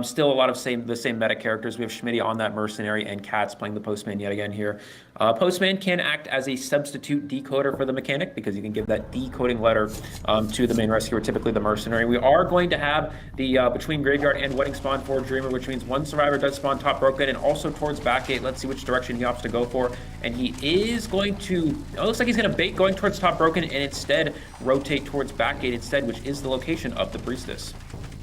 Still a lot of the same meta characters. We have Schmitty on that mercenary and Katz playing the postman yet again here. Postman can act as a substitute decoder for the mechanic because you can give that decoding letter to the main rescuer, typically the mercenary. We are going to have the between graveyard and wedding spawn for Dreamer, which means one survivor does spawn top broken and also towards backgate. Let's see which direction he opts to go for. And he is going to, it looks like he's going to bait going towards top broken and instead rotate towards backgate instead, which is the location of the priestess.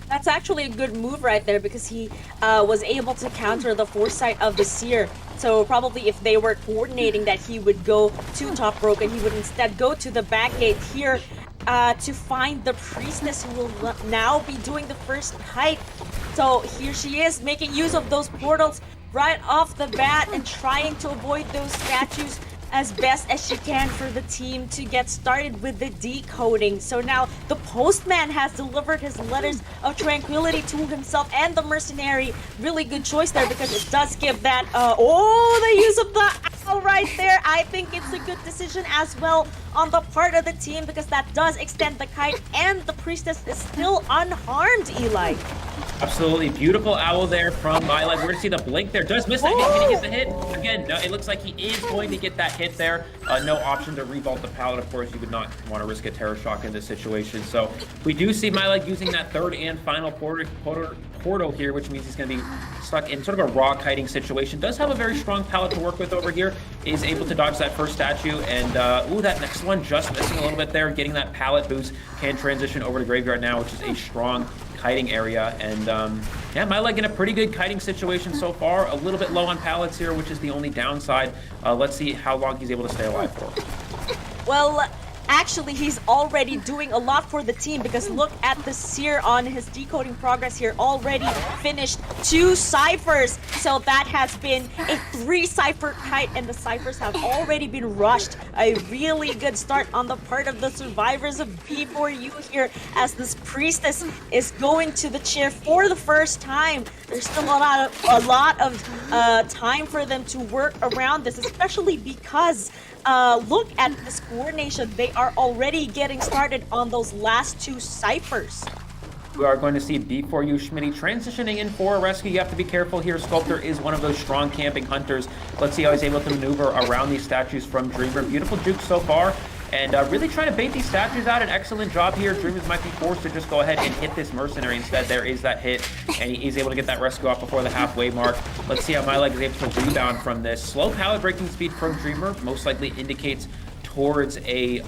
That's actually a good move right there because he was able to counter the foresight of the seer. So probably if they were coordinating that he would go to top broken, he would instead go to the back gate here to find the priestess who will now be doing the first kite. So here she is making use of those portals right off the bat and trying to avoid those statues as best as she can for the team to get started with the decoding. So now the postman has delivered his letters of tranquility to himself and the mercenary. Really good choice there because it does give that, the use of the owl right there. I think it's a good decision as well on the part of the team because that does extend the kite and the priestess is still unharmed, Eli. Absolutely beautiful owl there from MyLife. We're going to see the blink there. Does miss that hit. Can he get the hit? Again, no, it looks like he is going to get that hit there. No option to revault the pallet. Of course, you would not want to risk a terror shock in this situation. So we do see MyLife using that third and final portal here, which means he's going to be stuck in sort of a raw kiting situation. Does have a very strong pallet to work with over here. Is able to dodge that first statue. And, that next one just missing a little bit there. Getting that pallet boost. Can transition over to graveyard now, which is a strong kiting area. And MyLife in a pretty good kiting situation so far. A little bit low on pallets here, which is the only downside. Let's see how long he's able to stay alive for. Well, actually, he's already doing a lot for the team because look at the seer on his decoding progress here. Already finished 2 ciphers. So that has been a 3-cipher kite and the ciphers have already been rushed. A really good start on the part of the survivors of B4U here as this priestess is going to the chair for the first time. There's still a lot of time for them to work around this, especially because look at this coordination. They are already getting started on those last 2 ciphers. We are going to see B4U Schmitty transitioning in for a rescue. You have to be careful here. Sculptor is one of those strong camping hunters. Let's see how he's able to maneuver around these statues from Dreamer. Beautiful juke so far. And really trying to bait these statues out. An excellent job here. Dreamers might be forced to just go ahead and hit this mercenary instead. There is that hit, and he's able to get that rescue off before the halfway mark. Let's see how MyLife is able to rebound from this. Slow pallet breaking speed from Dreamer most likely indicates towards a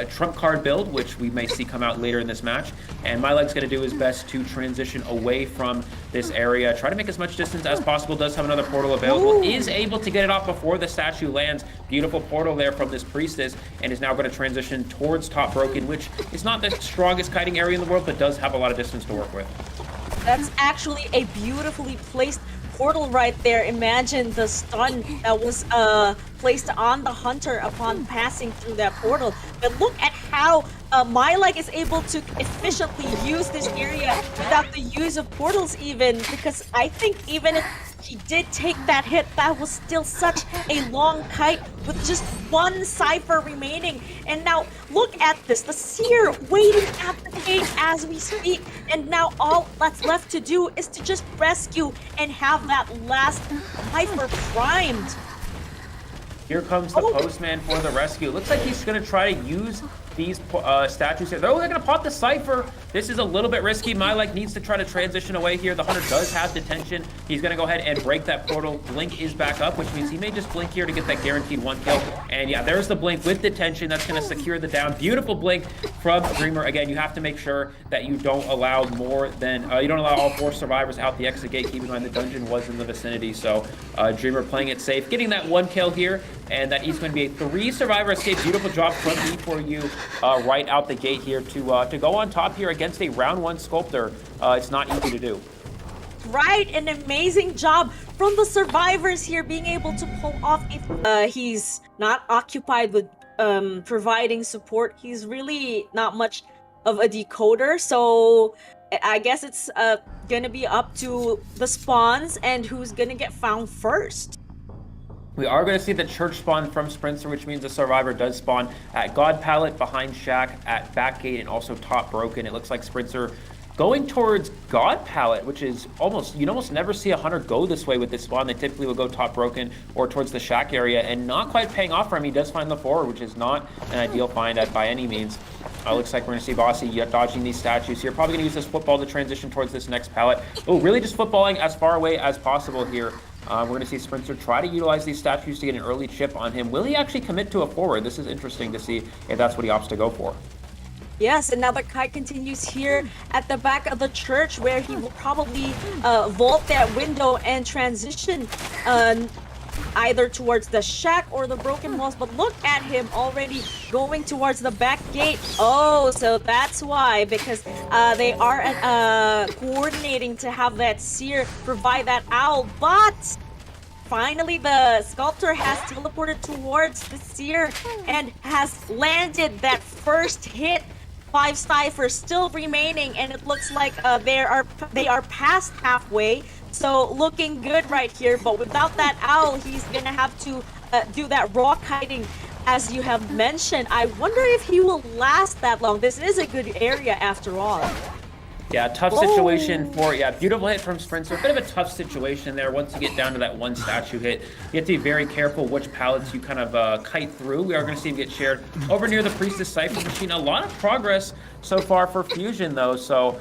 trump card build, which we may see come out later in this match. And MyLife's going to do his best to transition away from this area. Try to make as much distance as possible. Does have another portal available. Ooh. Is able to get it off before the statue lands. Beautiful portal there from this priestess. And is now going to transition towards top broken, which is not the strongest kiting area in the world, but does have a lot of distance to work with. That's actually a beautifully placed portal right there. Imagine the stun that was placed on the hunter upon passing through that portal. But look at how MyLife is able to efficiently use this area without the use of portals even, because I think even if he did take that hit, that was still such a long kite with just 1 cipher remaining. And now look at this, the seer waiting at the gate as we speak, and now all that's left to do is to just rescue and have that last cipher primed. Here comes the postman for the rescue. Looks like he's going to try to use these statues here. They're going to pop the cipher. This is a little bit risky. MyLife needs to try to transition away here. The hunter does have detention. He's going to go ahead and break that portal. Blink is back up, which means he may just blink here to get that guaranteed 1 kill. And yeah, there's the blink with detention. That's going to secure the down. Beautiful blink from Dreamer. Again, you have to make sure that you don't allow more than, you don't allow all 4 survivors out the exit gate. Keep in mind the dungeon was in the vicinity. So Dreamer playing it safe, getting that 1 kill here. And that is going to be a 3-survivor escape. Beautiful job from B4U right out the gate here to go on top here against a round 1 Sculptor. It's not easy to do. Right, an amazing job from the survivors here being able to pull off. If he's not occupied with providing support, he's really not much of a decoder. So I guess it's gonna be up to the spawns and who's gonna get found first. We are going to see the church spawn from Sprinter, which means the survivor does spawn at God Pallet, behind Shack, at Backgate, and also top broken. It looks like Sprinter going towards God Palette, which is you'd almost never see a hunter go this way with this spawn. They typically will go top broken or towards the shack area, and not quite paying off for him. He does find the forward, which is not an ideal find by any means. Looks like we're going to see Bossy dodging these statues here. Probably going to use this football to transition towards this next pallet. Oh, really just footballing as far away as possible here. We're going to see Sprinter try to utilize these statues to get an early chip on him. Will he actually commit to a forward? This is interesting to see if that's what he opts to go for. Yes, and now the kite continues here at the back of the church, where he will probably vault that window and transition either towards the shack or the broken walls. But look at him already going towards the back gate. Oh, so that's why, because they are coordinating to have that seer provide that owl. But finally, the sculptor has teleported towards the seer and has landed that first hit. 5 ciphers still remaining, and it looks like they are past halfway. So looking good right here, but without that owl, he's gonna have to do that raw kiting, as you have mentioned. I wonder if he will last that long. This is a good area after all. Yeah, tough situation for, beautiful hit from Sprinter. A bit of a tough situation there once you get down to that one statue hit. You have to be very careful which pallets you kind of kite through. We are going to see him get shared over near the Priestess Cypher machine. A lot of progress so far for Fusion, though. So,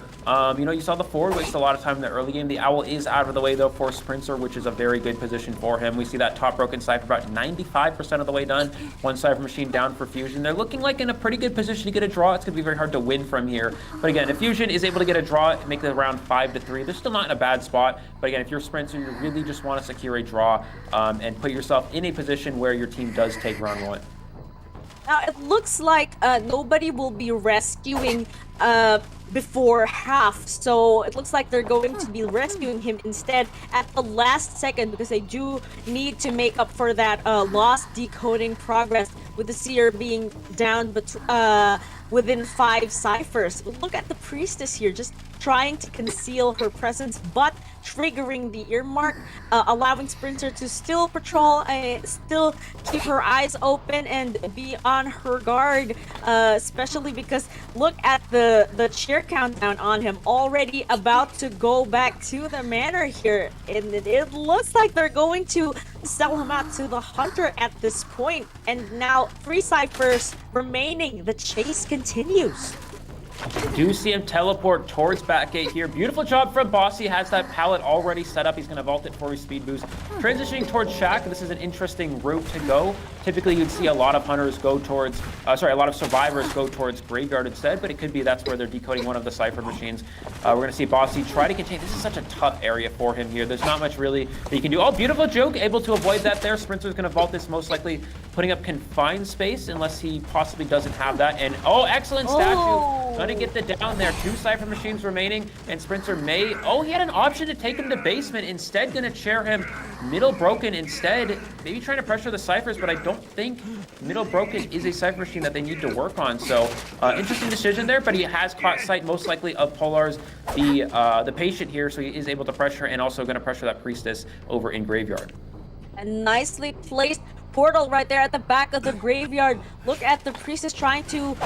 you saw the forward waste a lot of time in the early game. The owl is out of the way, though, for Sprinter, which is a very good position for him. We see that top broken Cypher about 95% of the way done. One Cypher machine down for Fusion. They're looking like in a pretty good position to get a draw. It's going to be very hard to win from here. But again, if Fusion is able to get a draw, make it around 5-3, they're still not in a bad spot. But again, if you're Sprinter, you really just want to secure a draw and put yourself in a position where your team does take round 1. Now, it looks like nobody will be rescuing before half, so it looks like they're going to be rescuing him instead at the last second, because they do need to make up for that lost decoding progress with the seer being down within 5 ciphers. But look at the priestess here, just trying to conceal her presence, but triggering the earmark, allowing Sprinter to still patrol, still keep her eyes open and be on her guard, especially because look at the cheer countdown on him, already about to go back to the manor here, and it looks like they're going to sell him out to the hunter at this point. And now 3 ciphers remaining. The chase continues. Do see him teleport towards Backgate here. Beautiful job from Bossy. Has that pallet already set up. He's going to vault it for his speed boost. Transitioning towards Shack. This is an interesting route to go. Typically, you'd see a lot of hunters go towards, a lot of survivors go towards Graveyard instead, but it could be that's where they're decoding one of the Cypher machines. We're going to see Bossy try to contain. This is such a tough area for him here. There's not much really that you can do. Oh, beautiful joke. Able to avoid that there. Sprinter's going to vault this, most likely putting up confined space, unless he possibly doesn't have that. And, excellent statue. Going to get the down there. 2 Cypher machines remaining, and Sprinter may... he had an option to take him to basement. Instead, going to chair him middle broken instead. Maybe trying to pressure the Cyphers, but I don't think middle broken is a Cypher machine that they need to work on. So, interesting decision there, but he has caught sight, most likely, of Polar's, the patient here, so he is able to pressure, and also going to pressure that Priestess over in Graveyard. And nicely placed portal right there at the back of the Graveyard. Look at the Priestess trying to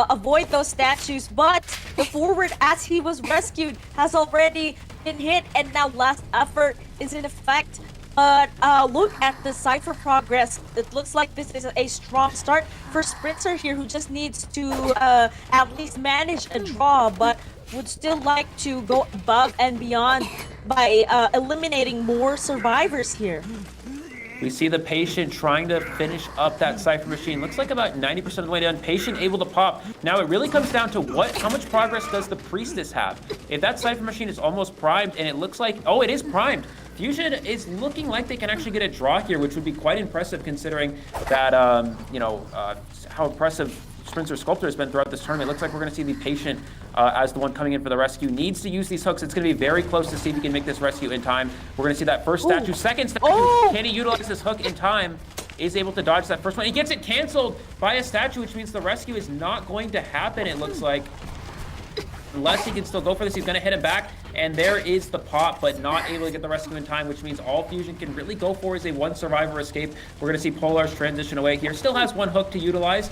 avoid those statues, but the forward, as he was rescued, has already been hit, and now last effort is in effect. But look at the Cypher progress. It looks like this is a strong start for Sprinter here, who just needs to at least manage a draw, but would still like to go above and beyond by eliminating more survivors here. We see the Patient trying to finish up that Cypher machine. Looks like about 90% of the way done. Patient able to pop. Now it really comes down to how much progress does the Priestess have? If that Cypher machine is almost primed, and it looks like, it is primed. Fusion is looking like they can actually get a draw here, which would be quite impressive considering that, how impressive Sprinter Sculptor has been throughout this tournament. It looks like we're going to see the Patient as the one coming in for the rescue. Needs to use these hooks. It's going to be very close to see if he can make this rescue in time. We're going to see that first statue. Second statue. Can he utilize this hook in time? Is able to dodge that first one. He gets it canceled by a statue, which means the rescue is not going to happen, it looks like. Unless he can still go for this, he's going to hit him back. and there is the pop, but not able to get the rescue in time, which means all Fusion can really go for is a one survivor escape. We're going to see Polar's transition away here. Still has one hook to utilize,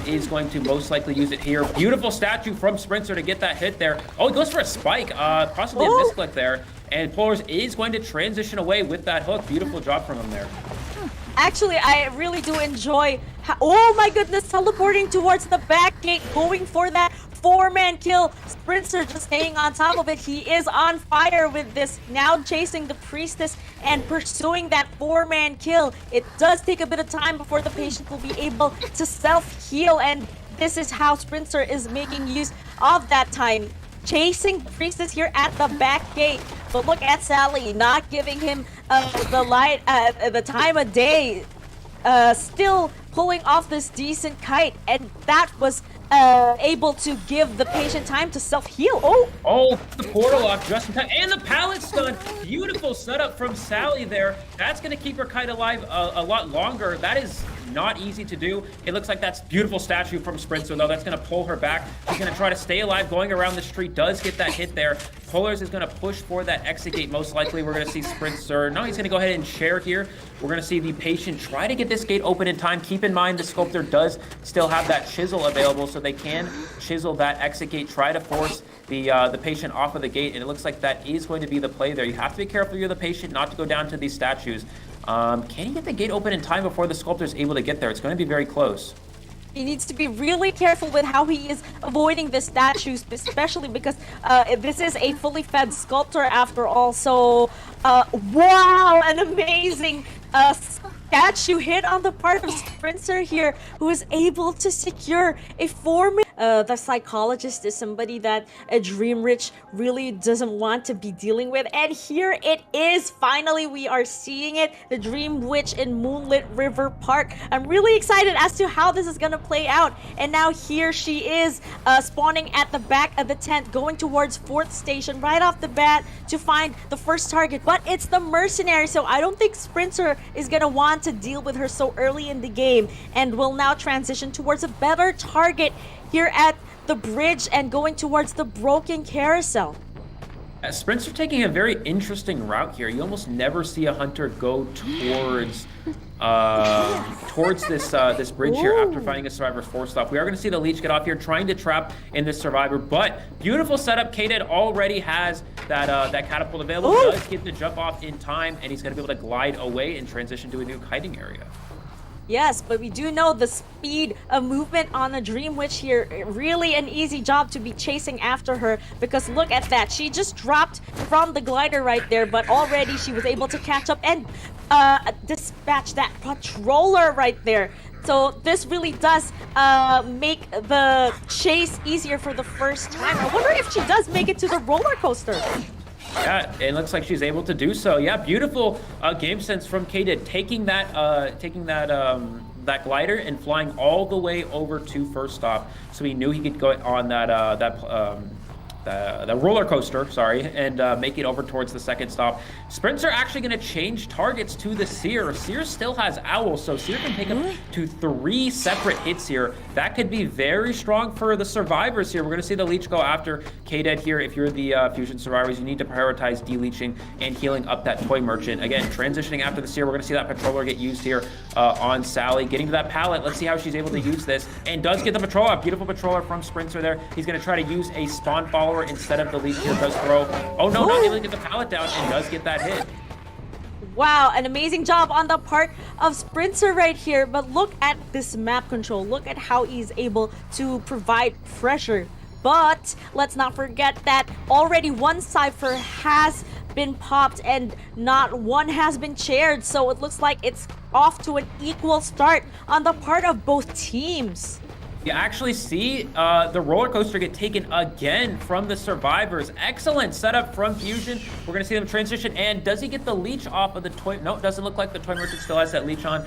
is going to most likely use it here. Beautiful statue from Sprinter to get that hit there. Oh, he goes for a spike, possibly a misclick there, and Polar's is going to transition away with that hook. Beautiful job from him there. Actually, I really do enjoy oh my goodness, teleporting towards the back gate, going for that 4-man kill. Sprinter just staying on top of it. He is on fire with this, now chasing the Priestess and pursuing that 4-man kill. It does take a bit of time before the patient will be able to self-heal, and this is how Sprinter is making use of that time. Chasing the Priestess here at the back gate. But look at Sally, not giving him the time of day. Still pulling off this decent kite, and that was able to give the patient time to self-heal. Oh, the portal off just in time, and the pallet stun. Beautiful setup from Sally there. That's going to keep her kite alive a lot longer. That is not easy to do. It looks like that's beautiful statue from Sprinter, though. That's going to pull her back. She's going to try to stay alive going around the street. Does get that hit there. Polars is going to push for that exit gate. Most likely, we're going to see Sprinter. No, he's going to go ahead and share here. We're going to see the patient try to get this gate open in time. Keep in mind, the sculptor does still have that chisel available, so they can chisel that exit gate, try to force the patient off of the gate, and it looks like that is going to be the play there. You have to be careful, you're the patient, not to go down to these statues. Can he get the gate open in time before the sculptor is able to get there? It's going to be very close. He needs to be really careful with how he is avoiding the statues, especially because this is a fully fed sculptor after all. So, wow, an amazing statue hit on the part of Sprinter here, who is able to secure a 4-man. The psychologist is somebody that Dream Rich really doesn't want to be dealing with, and here it is. Finally, we are seeing it. The Dream Witch in Moonlit River Park. I'm really excited as to how this is gonna play out. And now here she is, spawning at the back of the tent, going towards 4th station right off the bat to find the first target. But it's the mercenary, so I don't think Sprinter is gonna want to deal with her so early in the game, and will now transition towards a better target here at the bridge and going towards the broken carousel. Sprinter taking a very interesting route here. You almost never see a hunter go towards this bridge here after finding a survivor's forced off. We are going to see the leech get off here, trying to trap in this survivor, but beautiful setup. K-Dead already has that catapult available. Does get the jump off in time, and he's going to be able to glide away and transition to a new kiting area. Yes, but we do know the speed of movement on the Dream Witch here. Really an easy job to be chasing after her, because look at that. She just dropped from the glider right there, but already she was able to catch up and dispatch that patroller right there. So this really does make the chase easier for the first time. I wonder if she does make it to the roller coaster. Yeah, it looks like she's able to do so. Yeah, beautiful game sense from K-Dead, taking that glider and flying all the way over to first stop. So he knew he could go on the roller coaster, and make it over towards the second stop. Sprints are actually going to change targets to the Seer. Seer still has Owl, so Seer can pick up to 3 separate hits here. That could be very strong for the survivors here. We're going to see the leech go after K-Dead here. If you're the Fusion survivors, you need to prioritize deleeching and healing up that toy merchant. Again, transitioning after the Seer, we're going to see that patroller get used here on Sally. Getting to that pallet, let's see how she's able to use this, and does get the patroller. Beautiful patroller from Sprinter there. He's going to try to use a spawn follower instead of the leech here. Does throw. Oh no, not able to get the pallet down, and does get that hit. Wow, an amazing job on the part of Sprinter right here. But look at this map control. Look at how he's able to provide pressure. But let's not forget that already one cipher has been popped and not one has been chaired. So it looks like it's off to an equal start on the part of both teams. You actually see the roller coaster get taken again from the survivors. Excellent setup from Fusion. We're going to see them transition. And does he get the leech off of the toy? No, it doesn't look like the toy merchant still has that leech on.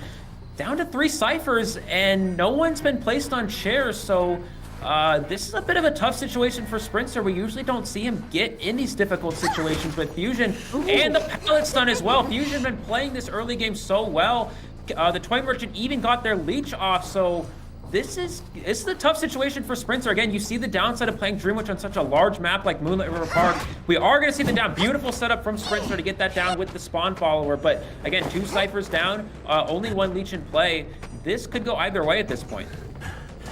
Down to 3 ciphers, and no one's been placed on chairs. So this is a bit of a tough situation for Sprinter. We usually don't see him get in these difficult situations with Fusion. And the pallet stun as well. Fusion been playing this early game so well. The toy merchant even got their leech off. So this is a tough situation for Sprinter. Again, you see the downside of playing Dream Witch on such a large map like Moonlit River Park. We are going to see the down. Beautiful setup from Sprinter to get that down with the spawn follower. But again, 2 ciphers down, only 1 leech in play. This could go either way at this point.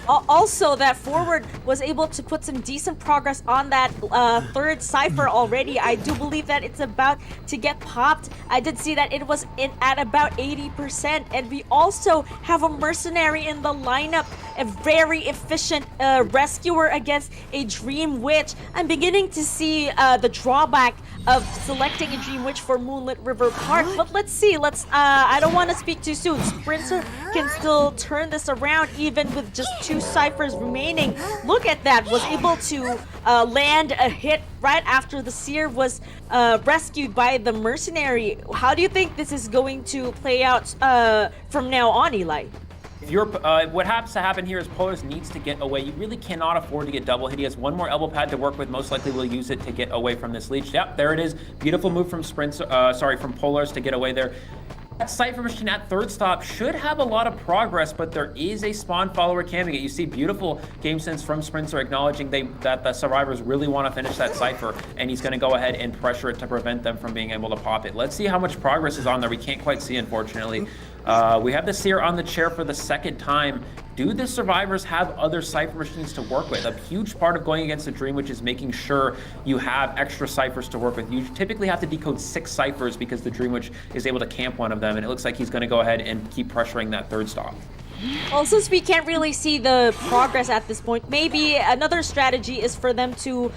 Also, that forward was able to put some decent progress on that 3rd cipher already. I do believe that it's about to get popped. I did see that it was at about 80%. And we also have a mercenary in the lineup, a very efficient rescuer against a Dream Witch. I'm beginning to see the drawback of selecting a Dream Witch for Moonlit River Park. But let's see. I don't want to speak too soon. Sprinter can still turn this around even with just 2 ciphers remaining. Look at that. Was able to land a hit right after the Seer was rescued by the mercenary. How do you think this is going to play out from now on, Eli? What happens to happen here is Polars needs to get away. You really cannot afford to get double hit. He has 1 more elbow pad to work with. Most likely will use it to get away from this leech. Yep, there it is. Beautiful move from from Polars to get away there. That Cypher Machine at 3rd stop should have a lot of progress, but there is a spawn follower camming it. You see beautiful game sense from Sprinter acknowledging that the survivors really want to finish that Cypher, and he's going to go ahead and pressure it to prevent them from being able to pop it. Let's see how much progress is on there. We can't quite see, unfortunately. We have the Seer on the chair for the 2nd time. Do the survivors have other Cypher Machines to work with? A huge part of going against the Dream Witch is making sure you have extra ciphers to work with. You typically have to decode 6 ciphers because the Dream Witch is able to camp one of them, and it looks like he's going to go ahead and keep pressuring that 3rd stop. Also, since we can't really see the progress at this point, maybe another strategy is for them to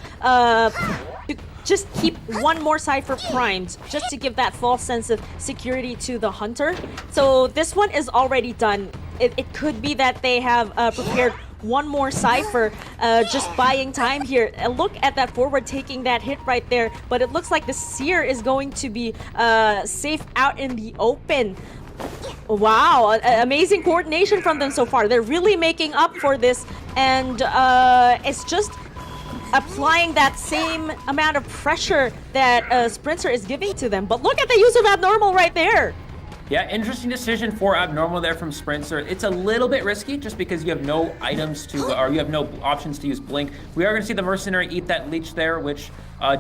just keep 1 more cipher primed, just to give that false sense of security to the hunter. So this one is already done. It could be that they have prepared 1 more cipher, just buying time here. Look at that forward taking that hit right there, but it looks like the Seer is going to be safe out in the open. Wow, amazing coordination from them so far. They're really making up for this, and it's just applying that same amount of pressure that Sprinter is giving to them. But look at the use of Abnormal right there. Yeah, interesting decision for Abnormal there from Sprinter. It's a little bit risky just because you have no items to, or you have no options to use Blink. We are going to see the Mercenary eat that leech there, which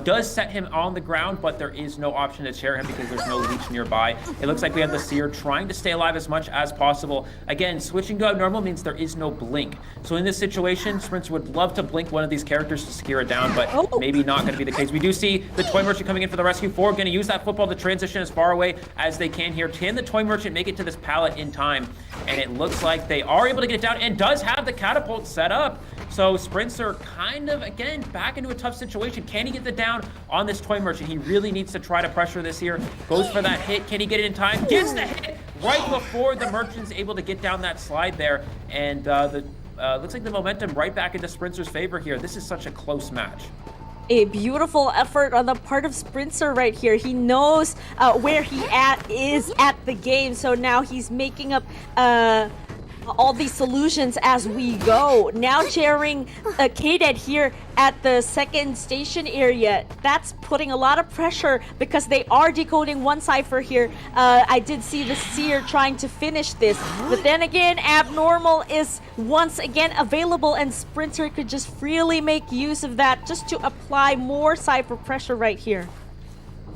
does set him on the ground, but there is no option to share him because there's no leech nearby. It looks like we have the Seer trying to stay alive as much as possible. Again, switching to Abnormal means there is no Blink. So in this situation, Sprinter would love to Blink one of these characters to secure it down, but maybe not going to be the case. We do see the Toy Merchant coming in for the rescue. Forward going to use that football to transition as far away as they can here. Can the Toy Merchant make it to this pallet in time? And it looks like they are able to get it down and does have the catapult set up. So Sprinter kind of, again, back into a tough situation. Can he get the down on this Toy Merchant? He really needs to try to pressure this here. Goes for that hit. Can he get it in time? Gets the hit right before the Merchant's able to get down that slide there. And looks like the momentum right back into Sprinter's favor here. This is such a close match. A beautiful effort on the part of Sprinter right here. He knows where he is at the game, so now he's making up all these solutions as we go. Now sharing K-Dead here at the 2nd station area. That's putting a lot of pressure because they are decoding 1 cipher here. I did see the Seer trying to finish this, but then again, Abnormal is once again available, and Sprinter could just freely make use of that just to apply more cipher pressure right here.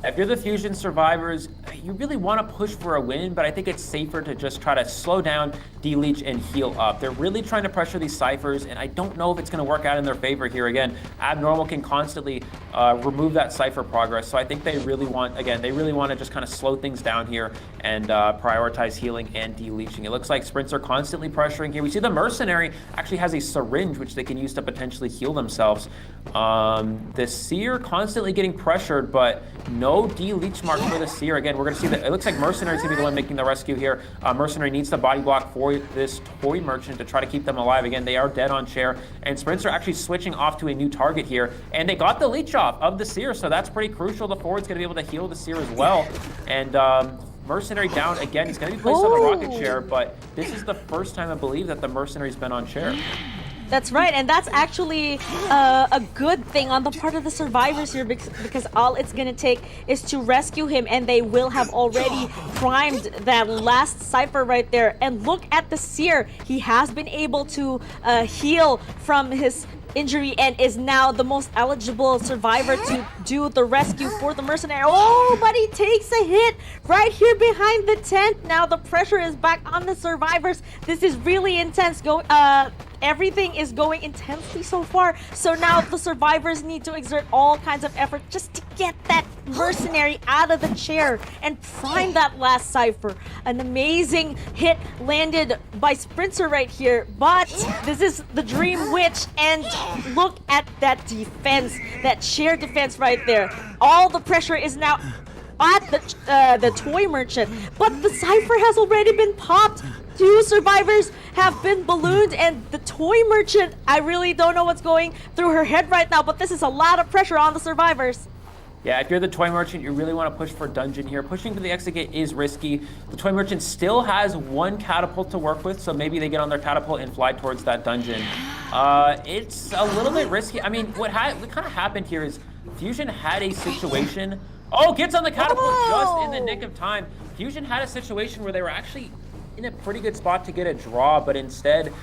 If you're the Fusion survivors, you really want to push for a win, but I think it's safer to just try to slow down, de-leech, and heal up. They're really trying to pressure these ciphers, and I don't know if it's going to work out in their favor here. Again, Abnormal can constantly remove that cipher progress, so I think they really want, again, they really want to just kind of slow things down here and prioritize healing and de-leeching. It looks like Sprints are constantly pressuring here. We see the Mercenary actually has a syringe, which they can use to potentially heal themselves. The Seer constantly getting pressured, but no de-leech mark for the Seer. Again, we're going to see that it looks like Mercenary's going to be the one making the rescue here. Mercenary needs the body block for this Toy Merchant to try to keep them alive. Again, they are dead on chair, and Sprints are actually switching off to a new target here, and they got the leech off of the Seer, so that's pretty crucial. The forward's going to be able to heal the Seer as well, and Mercenary down again. He's going to be placed on the rocket chair, but this is the first time I believe that the Mercenary's been on chair. That's right, and that's actually a good thing on the part of the survivors here because all it's gonna take is to rescue him, and they will have already primed that last Cypher right there. And look at the Seer. He has been able to heal from his injury and is now the most eligible survivor to do the rescue for the mercenary. Oh, but he takes a hit right here behind the tent. Now the pressure is back on the survivors. This is really intense. Everything is going intensely so far. So now the survivors need to exert all kinds of effort just to get that mercenary out of the chair and prime that last Cypher. An amazing hit landed by Sprinter right here, but this is the Dream Witch, and look at that defense, that chair defense right there. All the pressure is now at the toy merchant, but the Cypher has already been popped. 2 survivors have been ballooned, and the toy merchant, I really don't know what's going through her head right now, but this is a lot of pressure on the survivors. Yeah, if you're the toy merchant, you really want to push for dungeon here. Pushing for the exit gate is risky. The toy merchant still has 1 catapult to work with, so maybe they get on their catapult and fly towards that dungeon. It's a little bit risky. I mean, what kind of happened here is Fusion had a situation. Oh, gets on the catapult just in the nick of time. Fusion had a situation where they were actually in a pretty good spot to get a draw, but instead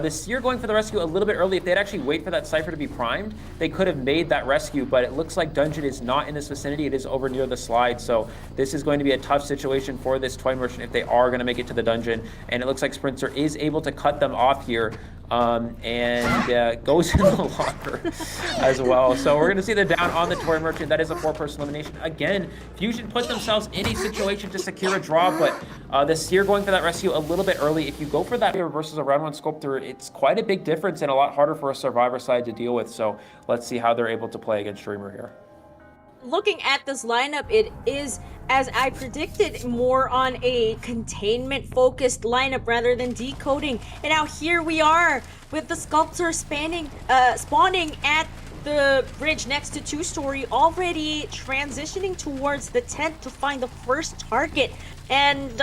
the Seer going for the rescue a little bit early. If they'd actually wait for that Cypher to be primed, they could have made that rescue, but it looks like dungeon is not in this vicinity. It is over near the slide, so this is going to be a tough situation for this toy merchant if they are going to make it to the dungeon, and it looks like Sprinter is able to cut them off here. And goes in the locker as well. So we're going to see the down on the toy merchant. That is a 4-person elimination. Again, Fusion put themselves in a situation to secure a draw, but the Seer going for that rescue a little bit early. If you go for that versus a round 1 sculptor, it's quite a big difference and a lot harder for a survivor side to deal with. So let's see how they're able to play against Dreamer here. Looking at this lineup, it is, as I predicted, more on a containment-focused lineup rather than decoding. And now here we are with the Sculptor spawning at the bridge next to 2-story, already transitioning towards the tent to find the first target. And,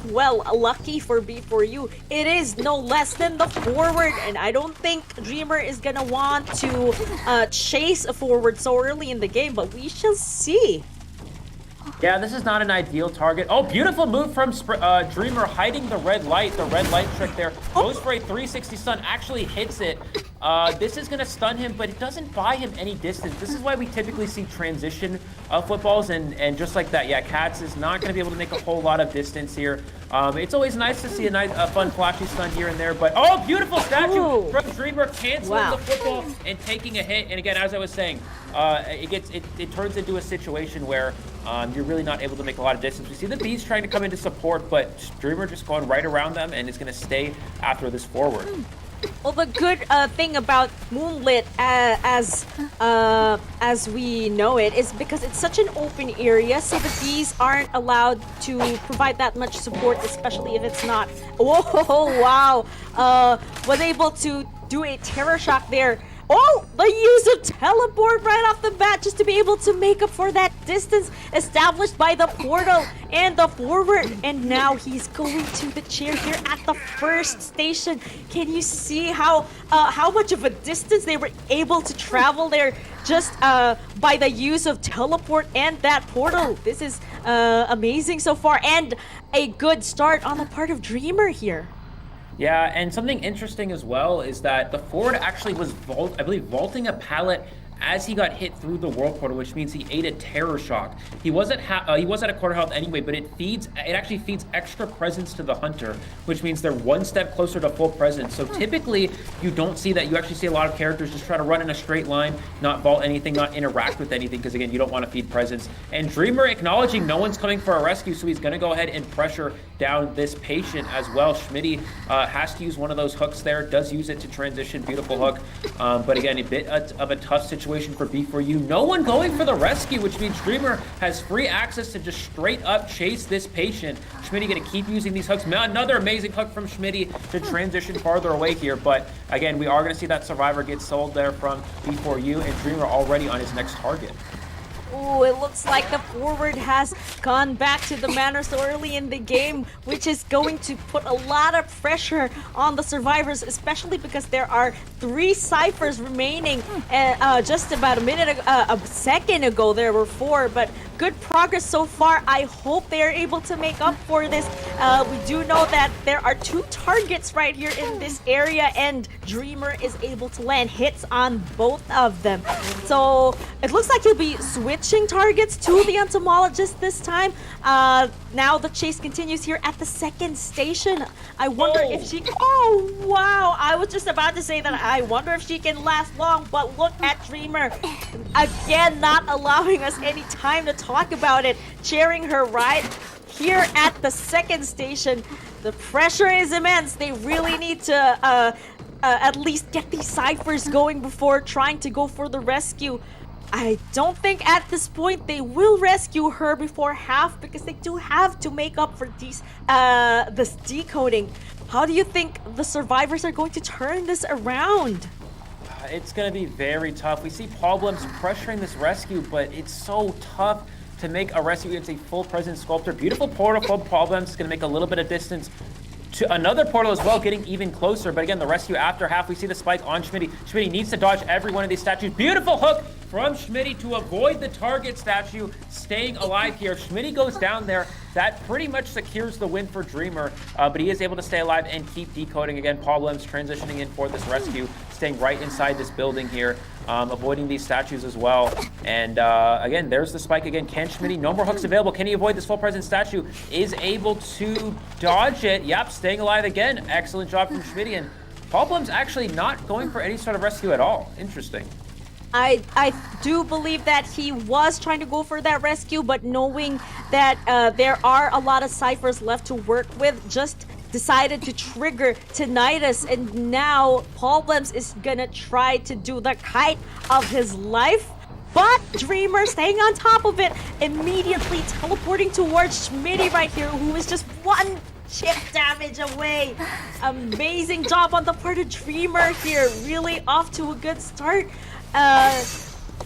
well, lucky for B4U, it is no less than the forward. And I don't think Dreamer is gonna want to chase a forward so early in the game, but we shall see. Yeah, this is not an ideal target. Oh, beautiful move from Dreamer, hiding the red light trick there. Goes for a 360 stun, actually hits it. This is going to stun him, but it doesn't buy him any distance. This is why we typically see transition footballs, and just like that, yeah, Katz is not going to be able to make a whole lot of distance here. It's always nice to see a fun flashy stun here and there, but oh, beautiful statue from Dreamer, canceling the football and taking a hit. And again, as I was saying, it turns into a situation where you're really not able to make a lot of distance. We see the Bees trying to come in to support, but Dreamer just going right around them and is going to stay after this forward. Well, the good thing about Moonlit, as we know it, is because it's such an open area, so the Bees aren't allowed to provide that much support, especially if it's not. Whoa, wow! Was able to do a terror shock there. Oh, the use of teleport right off the bat just to be able to make up for that distance established by the portal and the forward. And now he's going to the chair here at the first station. Can you see how much of a distance they were able to travel there just by the use of teleport and that portal? This is amazing so far, and a good start on the part of Dreamer here. Yeah, and something interesting as well is that the forward actually was, vaulting a pallet as he got hit through the world portal, which means he ate a terror shock. He was at a quarter health anyway, but it actually feeds extra presence to the hunter, which means they're 1 step closer to full presence. So typically you don't see that. You actually see a lot of characters just try to run in a straight line, not vault anything, not interact with anything, because again, you don't want to feed presence. And Dreamer acknowledging no one's coming for a rescue, so he's going to go ahead and pressure down this patient as well. Schmitty has to use one of those hooks there, does use it to transition, beautiful hook. But again, a bit of a tough situation for B4U. No one going for the rescue, which means Dreamer has free access to just straight up chase this patient. Schmitty going to keep using these hooks. Another amazing hook from Schmitty to transition farther away here. But again, we are going to see that survivor get sold there from B4U, and Dreamer already on his next target. Ooh, it looks like the forward has gone back to the manor so early in the game, which is going to put a lot of pressure on the survivors, especially because there are 3 ciphers remaining. And just about a second ago, there were 4, but good progress so far. I hope they are able to make up for this. We do know that there are 2 targets right here in this area, and Dreamer is able to land hits on both of them. So it looks like he'll be switching targets to the entomologist this time. Now the chase continues here at the 2nd station. I wonder if she... Oh, wow. I was just about to say that I wonder if she can last long, but look at Dreamer. Again, not allowing us any time to talk about it. Cheering her right here at the 2nd station. The pressure is immense. They really need to at least get these ciphers going before trying to go for the rescue. I don't think at this point they will rescue her before half because they do have to make up for these this decoding. How do you think the survivors are going to turn this around? It's going to be very tough. We see Problems pressuring this rescue, but it's so tough to make a rescue against a full presence sculptor. Beautiful portal from Problems is going to make a little bit of distance to another portal as well, getting even closer. But again, the rescue after half, we see the spike on Schmitty. Schmitty needs to dodge every one of these statues. Beautiful hook from Schmitty to avoid the target statue, staying alive here. Schmitty goes down there. That pretty much secures the win for Dreamer, but he is able to stay alive and keep decoding. Again, Problems transitioning in for this rescue, staying right inside this building here, avoiding these statues as well. And again, there's the spike again. Can Schmitty, no more hooks available. Can he avoid this full presence statue? Is able to dodge it. Yep, staying alive again. Excellent job from Schmitty. And Problems actually not going for any sort of rescue at all. Interesting. I do believe that he was trying to go for that rescue, but knowing that there are a lot of ciphers left to work with, just decided to trigger Tinnitus, and now Problems is gonna try to do the kite of his life. But Dreamer staying on top of it, immediately teleporting towards Schmitty right here, who is just 1 chip damage away. Amazing job on the part of Dreamer here, really off to a good start.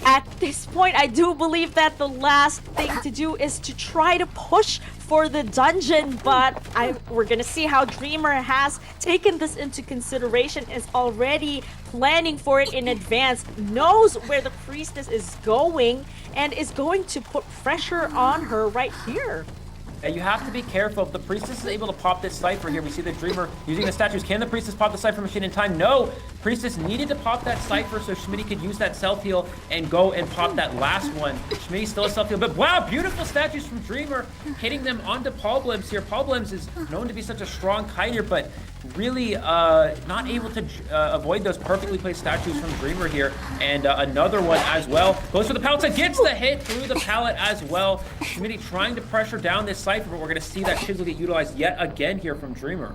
At this point, I do believe that the last thing to do is to try to push for the dungeon, but we're gonna see how Dreamer has taken this into consideration, is already planning for it in advance, knows where the priestess is going, and is going to put pressure on her right here. You have to be careful. If the priestess is able to pop this cipher here, we see the Dreamer using the statues. Can the priestess pop the cipher machine in time? No. Priestess needed to pop that cipher so Schmitty could use that self-heal and go and pop that last one. Schmitty still has self-heal, but wow, beautiful statues from Dreamer, hitting them onto Problems here. Problems is known to be such a strong kiter, but really not able to avoid those perfectly placed statues from Dreamer here. And another one as well. Goes for the pallet, gets the hit through the pallet as well. Schmitty trying to pressure down this cipher, but we're going to see that chisel get utilized yet again here from Dreamer.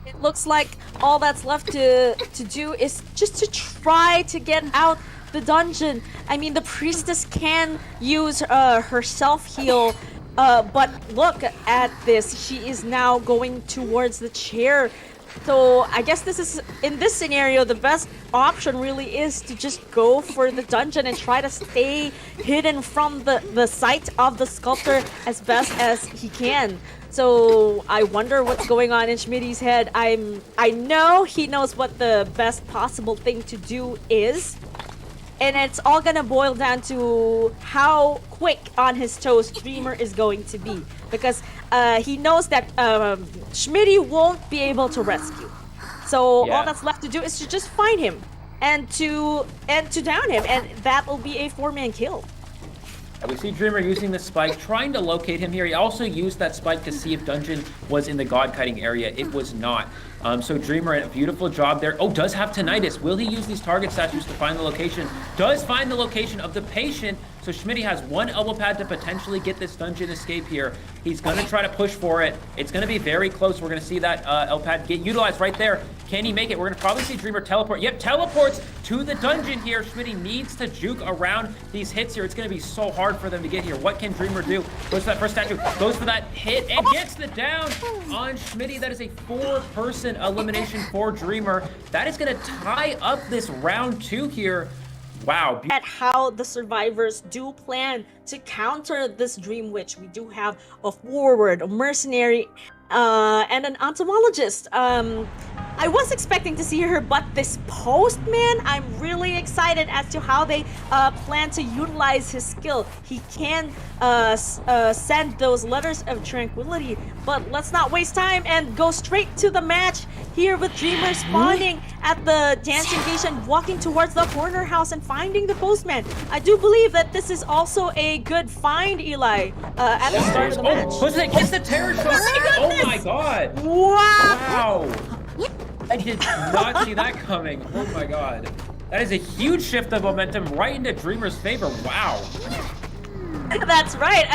It looks like all that's left to do is just to try to get out the dungeon. I mean, the priestess can use her self-heal, but look at this. She is now going towards the chair. So I guess this is, in this scenario, the best option really is to just go for the dungeon and try to stay hidden from the sight of the sculptor as best as he can. So I wonder what's going on in Schmitty's head. I know he knows what the best possible thing to do is. And it's all gonna boil down to how quick on his toes Dreamer is going to be. Because he knows that Schmitty won't be able to rescue. So all that's left to do is to just find him and to down him. And that will be a 4-man kill. We see Dreamer using the spike, trying to locate him here. He also used that spike to see if Dungeon was in the God Kiting area. It was not. So Dreamer, a beautiful job there. Oh, does have Tinnitus. Will he use these target statues to find the location? Does find the location of the patient. So Schmitty has 1 elbow pad to potentially get this dungeon escape here. He's going to try to push for it. It's going to be very close. We're going to see that elbow pad get utilized right there. Can he make it? We're going to probably see Dreamer teleport. Yep, teleports to the dungeon here. Schmitty needs to juke around these hits here. It's going to be so hard for them to get here. What can Dreamer do? Goes for that first statue. Goes for that hit and gets the down on Schmitty. That is a 4-person elimination for Dreamer. That is going to tie up this round 2 here. Wow. At how the survivors do plan to counter this Dream Witch. We do have a forward, a mercenary, and an entomologist. I was expecting to see her, but this postman, I'm really excited as to how they plan to utilize his skill. He can send those letters of tranquility, but let's not waste time and go straight to the match here with Dreamer spawning at the dancing beach and walking towards the corner house and finding the postman. I do believe that this is also a good find, Eli, at the start of the match. Postman gets the terror shot. Oh my god. Wow. I did not see that coming. Oh my god. That is a huge shift of momentum right into Dreamer's favor. Wow. That's right.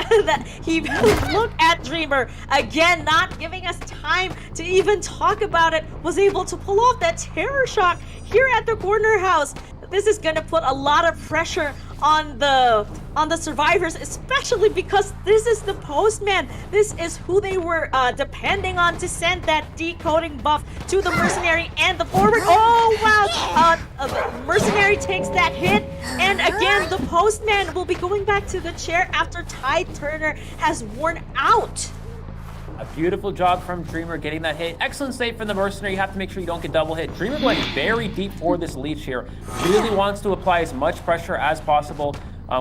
He looked at Dreamer again, not giving us time to even talk about it, was able to pull off that terror shock here at the corner house. This is gonna put a lot of pressure on the survivors, especially because this is the postman. This is who they were depending on to send that decoding buff to the mercenary and the forward. Oh wow! The mercenary takes that hit, and again the postman will be going back to the chair after Tide Turner has worn out. A beautiful job from Dreamer getting that hit. Excellent save from the mercenary. You have to make sure you don't get double hit. Dreamer going very deep for this leech here. Really wants to apply as much pressure as possible.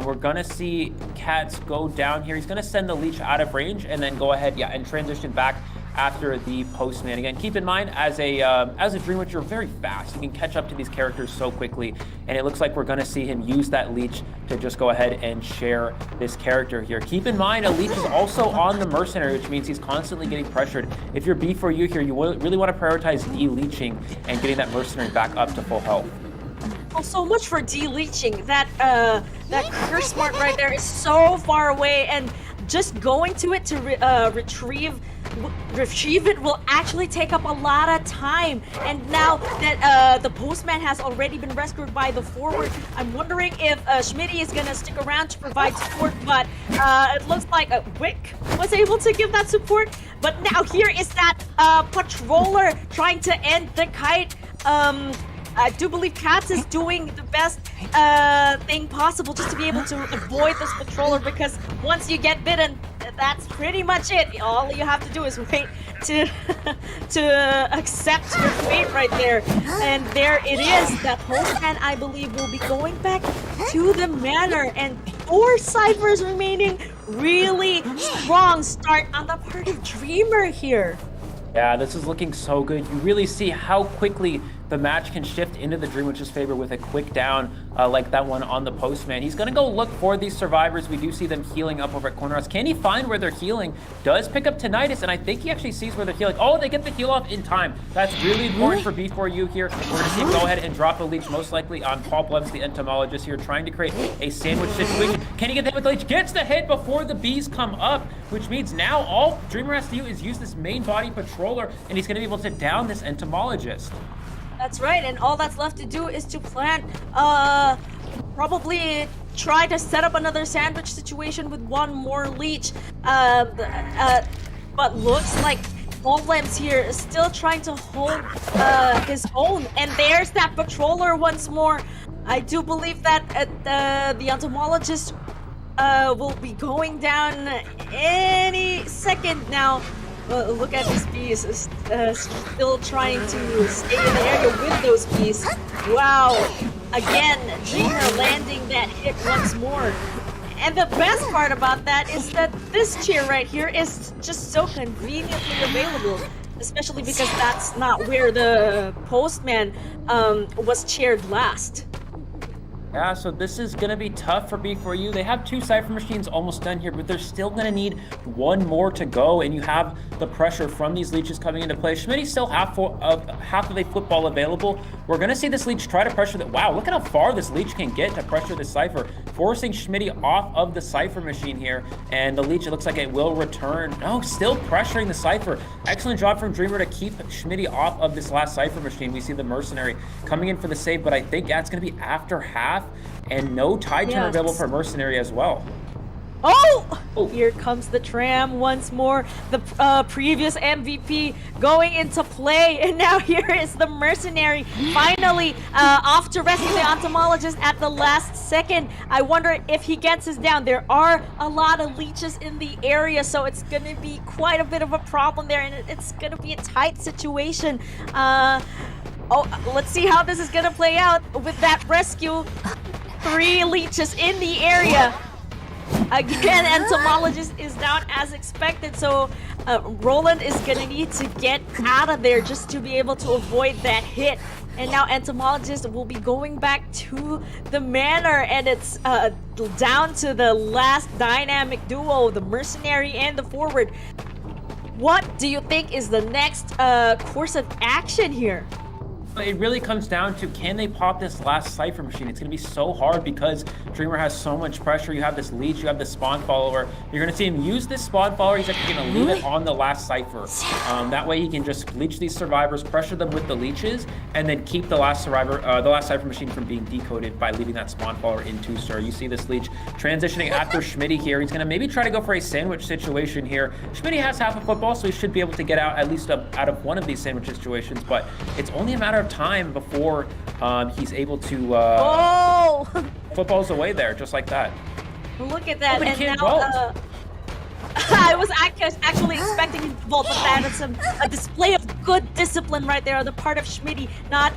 We're gonna see Cats go down here. He's gonna send the leech out of range and then go ahead, and transition back after the postman. Again, keep in mind, as a Dream Witch, you're very fast. You can catch up to these characters so quickly, and it looks like we're gonna see him use that leech to just go ahead and share this character here. Keep in mind, a leech is also on the mercenary, which means he's constantly getting pressured. If you're B4U here, you really want to prioritize de-leeching and getting that mercenary back up to full health. Well, so much for de-leeching. That curse mark right there is so far away, and just going to it to retrieve it will actually take up a lot of time. And now that the postman has already been rescued by the forward, I'm wondering if Schmitty is gonna stick around to provide support, but it looks like Wick was able to give that support. But now here is that patroller trying to end the kite. I do believe Cats is doing the best thing possible just to be able to avoid this patroller, because once you get bitten, that's pretty much it. All you have to do is wait to accept your fate right there. And there it is. That postman, I believe, will be going back to the manor, and 4 ciphers remaining. Really strong start on the part of Dreamer here. Yeah, this is looking so good. You really see how quickly the match can shift into the Dream Witch's favor with a quick down like that one on the postman. He's gonna go look for these survivors. We do see them healing up over at corner house. Can he find where they're healing? Does pick up tinnitus, and I think he actually sees where they're healing. Oh, they get the heal off in time. That's really important for B4U here. We're gonna see him go ahead and drop a leech, most likely on Paul Blevs, the entomologist here, trying to create a sandwich situation. Can he get the hit with the leech? Gets the hit before the bees come up, which means now all Dreamer has to do is use this main body patroller, and he's gonna be able to down this entomologist. That's right, and all that's left to do is to plant, probably try to set up another sandwich situation with one more leech. But looks like Paulblevs here is still trying to hold his own, and there's that patroller once more. I do believe that the entomologist will be going down any second now. Look at these bees, still trying to stay in the area with those bees. Wow, again, Dreamer landing that hit once more. And the best part about that is that this chair right here is just so conveniently available, especially because that's not where the postman was chaired last. Yeah, so this is going to be tough for B4U. They have 2 Cypher machines almost done here, but they're still going to need 1 more to go, and you have the pressure from these leeches coming into play. Schmitty's still half of a football available. We're going to see this leech try to pressure that. Wow, look at how far this leech can get to pressure the Cypher, forcing Schmitty off of the Cypher machine here, and the leech, it looks like it will return. No, still pressuring the Cypher. Excellent job from Dreamer to keep Schmitty off of this last Cypher machine. We see the mercenary coming in for the save, but I think that's going to be after half. And no Tide Turner available for mercenary as well. Oh! Here comes the tram once more. The previous MVP going into play. And now here is the mercenary finally off to rescue the entomologist at the last second. I wonder if he gets us down. There are a lot of leeches in the area, so it's going to be quite a bit of a problem there. And it's going to be a tight situation. Let's see how this is going to play out with that rescue. 3 leeches in the area. Again, entomologist is down as expected, so Roland is gonna need to get out of there just to be able to avoid that hit. And now entomologist will be going back to the manor, and it's down to the last dynamic duo, the mercenary and the forward. What do you think is the next course of action here? It really comes down to, can they pop this last Cypher machine? It's going to be so hard because Dreamer has so much pressure. You have this leech, you have the spawn follower. You're going to see him use this spawn follower. He's actually going to leave it on the last Cypher. That way he can just leech these survivors, pressure them with the leeches, and then keep the last Cypher machine from being decoded by leaving that spawn follower in 2-star. You see this leech transitioning after Schmitty here. He's going to maybe try to go for a sandwich situation here. Schmitty has half a football, so he should be able to get out at least out of one of these sandwich situations, but it's only a matter of time before he's able to footballs away there, just like that. Look at that. And now I was actually expecting him to vault, but that is a display of good discipline right there on the part of Schmitty, not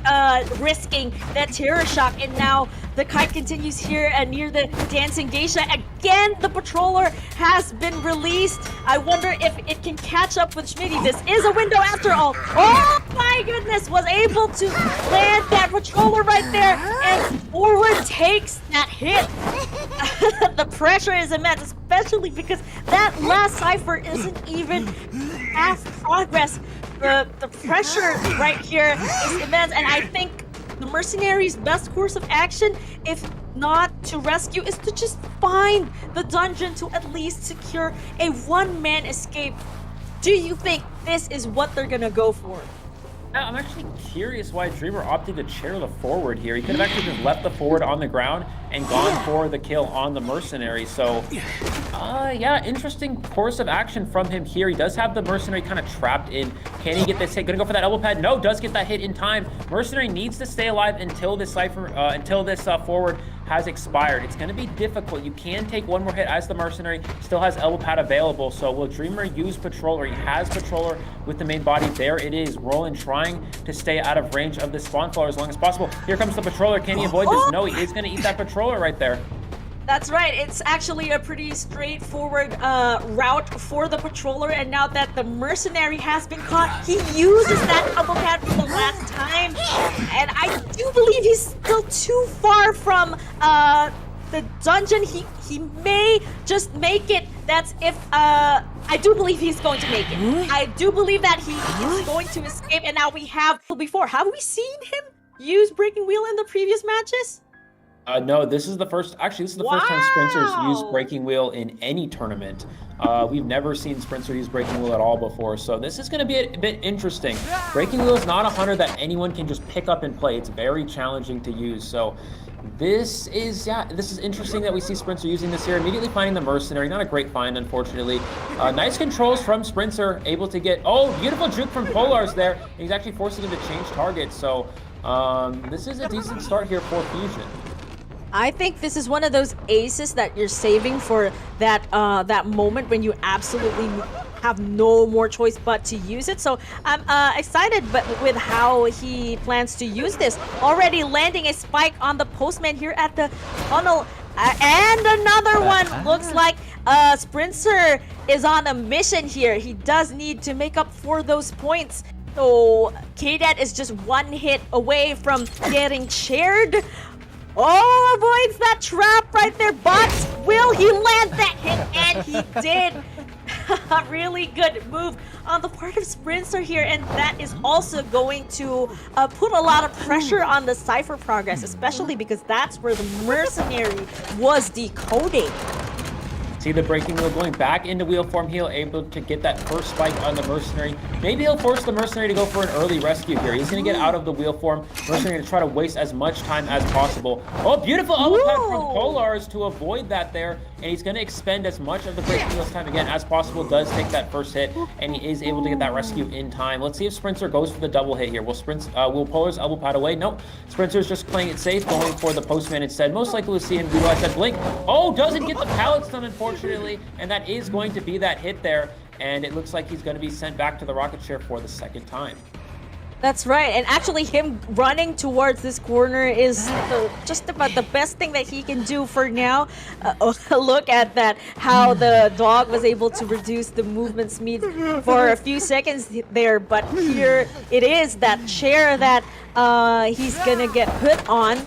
risking that terror shock. And now the kite continues here near the dancing geisha. Again, the patroller has been released. I wonder if it can catch up with Schmitty. This is a window after all. Oh my goodness, was able to land that patroller right there, and forward takes that hit. The pressure is immense, especially because that last Cypher isn't even half progress. The pressure right here is immense, and I think the mercenary's best course of action, if not to rescue, is to just find the dungeon to at least secure a one-man escape. Do you think this is what they're gonna go for? I'm actually curious why Dreamer opted to chair the forward here. He could have actually just left the forward on the ground and gone for the kill on the mercenary. So, yeah, interesting course of action from him here. He does have the mercenary kind of trapped in. Can he get this hit? Gonna go for that elbow pad. No, does get that hit in time. Mercenary needs to stay alive until this forward has expired. It's going to be difficult. You can take one more hit as the mercenary still has elbow pad available. So will Dreamer use patroller? He has patroller with the main body. There it is. Roland trying to stay out of range of the spawn floor as long as possible. Here comes the patroller. Can he avoid this? No, he is going to eat that patroller right there. That's right. It's actually a pretty straightforward route for the patroller, and now that the mercenary has been caught, he uses that elbow pad for the last time. And I do believe he's still too far from the dungeon. He may just make it. That's if I do believe he's going to make it. I do believe that he is going to escape. And now we have before. Have we seen him use Breaking Wheel in the previous matches? No, this is the first. Actually, this is the first time Sprinters used Breaking Wheel in any tournament. We've never seen Sprinter use Breaking Wheel at all before, so this is going to be a bit interesting. Breaking Wheel is not a hunter that anyone can just pick up and play. It's very challenging to use. So this is interesting that we see Sprinter using this here. Immediately finding the mercenary. Not a great find, unfortunately. Nice controls from Sprinter, able to get beautiful juke from Polars there. And he's actually forcing him to change targets. So this is a decent start here for Fusion. I think this is one of those aces that you're saving for that that moment when you absolutely have no more choice but to use it. So I'm excited with how he plans to use this. Already landing a spike on the postman here at the tunnel. And another one. Looks like Sprinter is on a mission here. He does need to make up for those points. So KDAT is just one hit away from getting chaired. Oh, avoids that trap right there, but will he land that hit? And he did. A really good move on the part of Sprinter here, and that is also going to put a lot of pressure on the Cypher progress, especially because that's where the mercenary was decoding. See the Breaking Wheel going back into wheel form. He'll able to get that first spike on the mercenary. Maybe he'll force the mercenary to go for an early rescue here. He's going to get out of the wheel form. Mercenary going to try to waste as much time as possible. Oh, beautiful elbow pad from Polars to avoid that there. and he's going to expend as much of the breaking wheels time again as possible. Does take that first hit, and he is able to get that rescue in time. Let's see if Sprinter goes for the double hit here. Will Polar's elbow pad away? Nope. Sprinter's just playing it safe, going for the postman instead. Most likely we'll see him utilize that blink. Oh, doesn't get the pallet stun, unfortunately, and that is going to be that hit there. And it looks like he's going to be sent back to the rocket chair for the second time. That's right, and actually him running towards this corner is just about the best thing that he can do for now. Look at that, how the dog was able to reduce the movement speed for a few seconds there, but here it is, that chair that he's gonna get put on.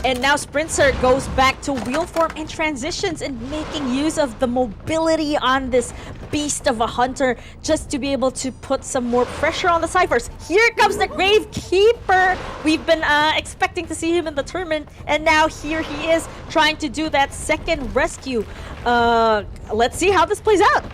And now Sprinter goes back to wheel form and transitions and making use of the mobility on this beast of a hunter just to be able to put some more pressure on the Cyphers. Here comes the Gravekeeper. We've been expecting to see him in the tournament, and now here he is trying to do that second rescue. Let's see how this plays out.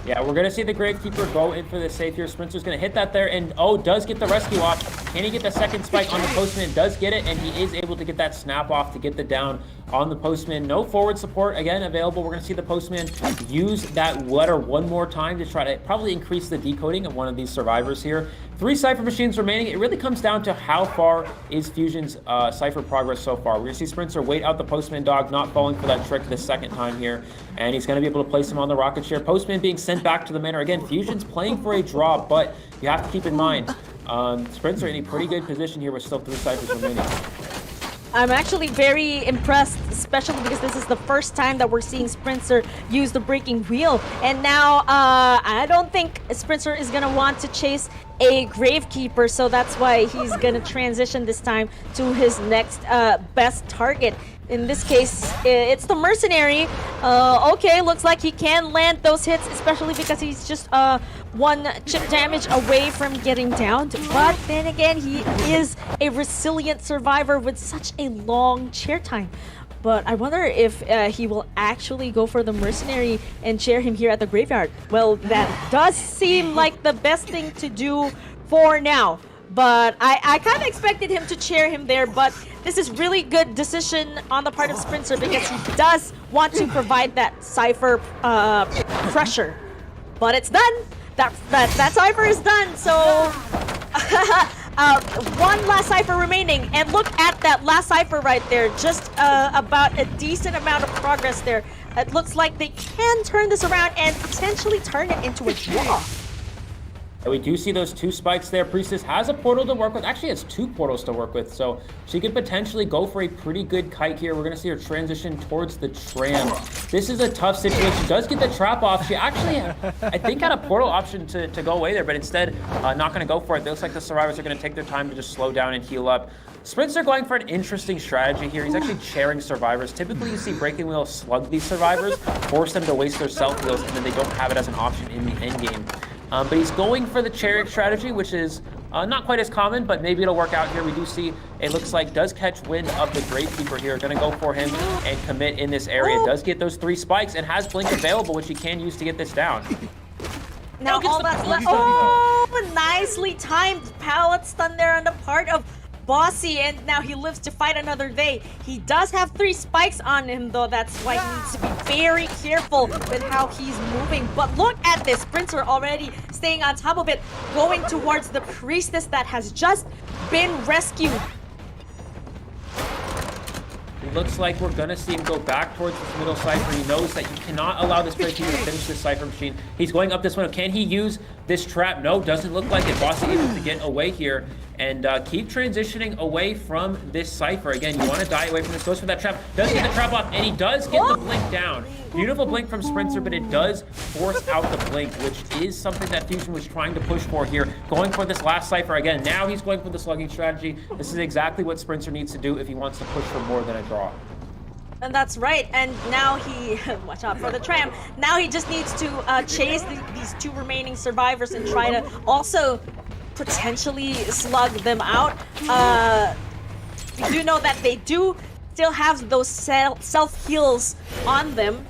Yeah, we're going to see the Gravekeeper go in for the save here. Sprinter's going to hit that there, and does get the rescue off. Can he get the second spike on the postman? Does get it, and he is able to get that snap off to get the down on the postman. No forward support, again, available. We're going to see the postman use that letter one more time to try to probably increase the decoding of one of these survivors here. 3 Cypher machines remaining. It really comes down to how far is Fusion's Cypher progress so far. We're going to see Sprinter wait out the postman dog, not falling for that trick the second time here, and he's going to be able to place him on the rocket chair. Postman being sent back to the manor. Again, Fusion's playing for a draw, but you have to keep in mind, Sprinter in a pretty good position here with still 3 Cyphers remaining. I'm actually very impressed, especially because this is the first time that we're seeing Sprinter use the breaking wheel. And now, I don't think Sprinter is going to want to chase a Gravekeeper, so that's why he's going to transition this time to his next best target. In this case, it's the Mercenary. Okay, looks like he can land those hits, especially because he's just 1 chip damage away from getting downed. But then again, he is a resilient survivor with such a long chair time. But I wonder if he will actually go for the Mercenary and chair him here at the graveyard. Well, that does seem like the best thing to do for now. But I kind of expected him to chair him there, but this is really good decision on the part of Sprinter because he does want to provide that Cypher pressure. But it's done. That Cypher is done, so... 1 last Cypher remaining, and look at that last Cypher right there. Just about a decent amount of progress there. It looks like they can turn this around and potentially turn it into a draw. We do see those 2 spikes there. Priestess has a portal to work with. Actually has 2 portals to work with, so she could potentially go for a pretty good kite here. We're going to see her transition towards the tram. This is a tough situation. She does get the trap off. She actually, I think, had a portal option to go away there, but instead not going to go for it. It looks like the survivors are going to take their time to just slow down and heal up. Sprints are going for an interesting strategy here. He's actually chairing survivors. Typically, you see Breaking Wheel slug these survivors, force them to waste their self heals, and then they don't have it as an option in the end game. But he's going for the chariot strategy, which is not quite as common, but maybe it'll work out here. We do see, it looks like, does catch wind of the Gravekeeper here. Going to go for him and commit in this area. Does get those 3 spikes and has Blink available, which he can use to get this down. Now all that's left. Oh, nicely timed pallet stun there on the part of Bossy, and now he lives to fight another day. He does have 3 spikes on him, though. That's why he needs to be very careful with how he's moving. But look at this. Sprinter already staying on top of it, going towards the Priestess that has just been rescued. It looks like we're going to see him go back towards this middle Cypher. He knows that you cannot allow this Breaking to finish this Cypher machine. He's going up this window. Can he use this trap? No, doesn't look like it. Bossy able to get away here and keep transitioning away from this Cypher. Again, you want to die away from this. Goes for that trap. Does get the trap off, and he does get the blink down. Beautiful blink from Sprinter, but it does force out the blink, which is something that Fusion was trying to push for here. Going for this last Cypher again. Now he's going for the slugging strategy. This is exactly what Sprinter needs to do if he wants to push for more than a draw. And that's right, and now he, watch out for the tram, now he just needs to chase these 2 remaining survivors and try to also potentially slug them out. We do know that they do still have those self-heals on them,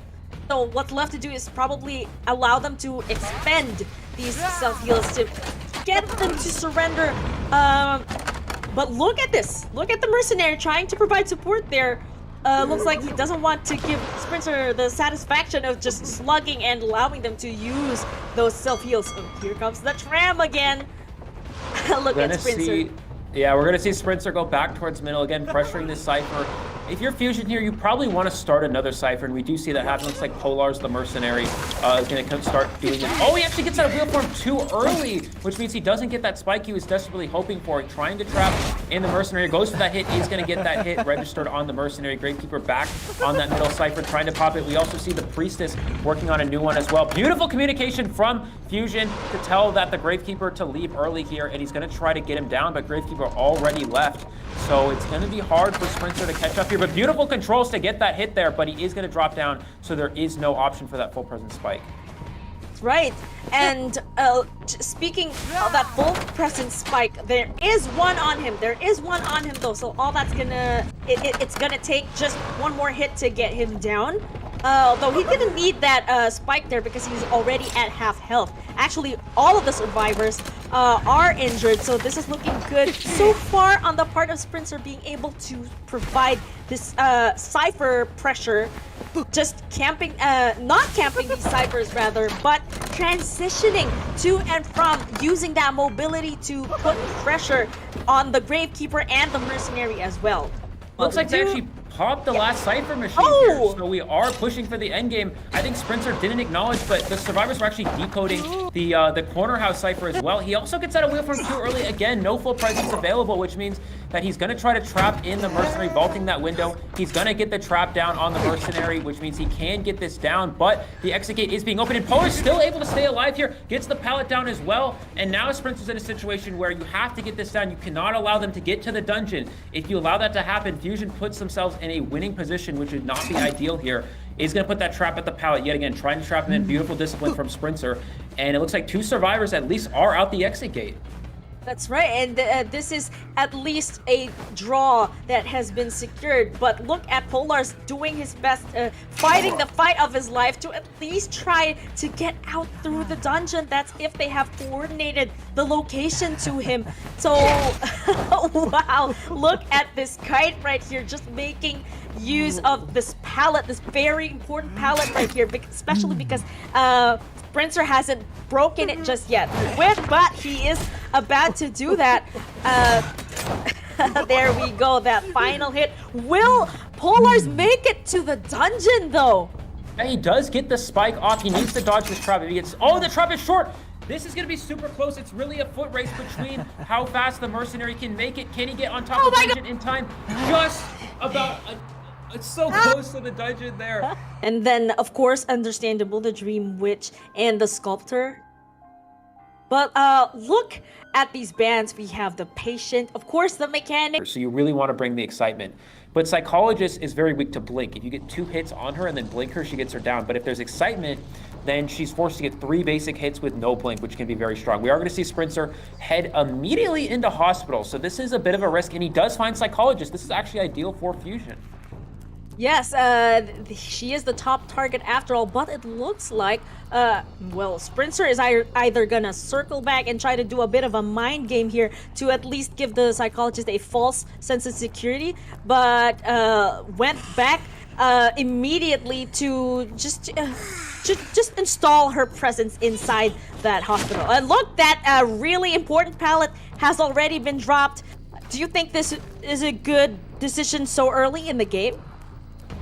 so what's left to do is probably allow them to expend these self-heals to get them to surrender. But look at this, look at the Mercenary trying to provide support there. looks like he doesn't want to give Sprinter the satisfaction of just slugging and allowing them to use those self-heals. Oh, here comes the tram again. Look at Sprinter. Yeah, we're going to see Sprinter go back towards middle again, pressuring this Cypher. If you're Fusion here, you probably want to start another Cypher, and we do see that happen. Looks like Polar's the Mercenary is going to start doing it. Oh, he actually gets out of wheel form too early, which means he doesn't get that spike he was desperately hoping for. Trying to trap in the Mercenary, goes for that hit. He's going to get that hit registered on the Mercenary. Gravekeeper back on that middle Cypher, trying to pop it. We also see the Priestess working on a new one as well. Beautiful communication from Fusion to tell that the Gravekeeper to leave early here, and he's going to try to get him down, but Gravekeeper already left. So it's going to be hard for Sprinter to catch up here, but beautiful controls to get that hit there, but he is going to drop down, so there is no option for that full presence spike. Right, and speaking of that full presence spike, there is one on him. There is one on him though, so all that's gonna, it's gonna take just one more hit to get him down. Although he didn't need that spike there because he's already at half health. Actually, all of the survivors are injured, so this is looking good so far on the part of Sprinter being able to provide this Cypher pressure. Just camping, not camping these Cyphers rather, but transitioning to and from, using that mobility to put pressure on the Gravekeeper and the Mercenary as well. Looks like they actually popped the last Cypher machine here, so we are pushing for the end game. I think Sprinter didn't acknowledge, but the survivors were actually decoding the corner house Cypher as well. He also gets out of wheel form too early. Again, no full presence available, which means that he's going to try to trap in the Mercenary, vaulting that window. He's going to get the trap down on the Mercenary, which means he can get this down, but the exit gate is being opened, and Polar's still able to stay alive here, gets the pallet down as well, and now Sprinter's in a situation where you have to get this down. You cannot allow them to get to the dungeon. If you allow that to happen, Fusion puts themselves in a winning position, which would not be ideal here. Is going to put that trap at the pallet yet again, trying to trap him in. Beautiful discipline from Sprinter, and it looks like 2 survivors at least are out the exit gate. That's right, and this is at least a draw that has been secured, but look at Polar's doing his best, fighting the fight of his life to at least try to get out through the dungeon. That's if they have coordinated the location to him. So, wow, look at this kite right here, just making use of this pallet, this very important pallet right here, especially because Sprinter hasn't broken it just yet, but he is about to do that. There we go, that final hit. Will Polars make it to the dungeon though? And he does get the spike off. He needs to dodge this trap. If he gets, oh, the trap is short. This is going to be super close. It's really a foot race between how fast the Mercenary can make it. Can he get on top of the dungeon in time? Just about it's so close to the dungeon there. And then, of course, understandable, the Dream Witch and the Sculptor. But look at these bands. We have the Patient, of course, the Mechanic. So you really want to bring the excitement. But Psychologist is very weak to Blink. If you get 2 hits on her and then blink her, she gets her down. But if there's excitement, then she's forced to get 3 basic hits with no blink, which can be very strong. We are going to see Sprinter head immediately into hospital. So this is a bit of a risk, and he does find Psychologist. This is actually ideal for Fusion. Yes, she is the top target after all, but it looks like, well, Sprinter is either gonna circle back and try to do a bit of a mind game here to at least give the Psychologist a false sense of security, but went back immediately to just install her presence inside that hospital. And look, that really important pallet has already been dropped. Do you think this is a good decision so early in the game?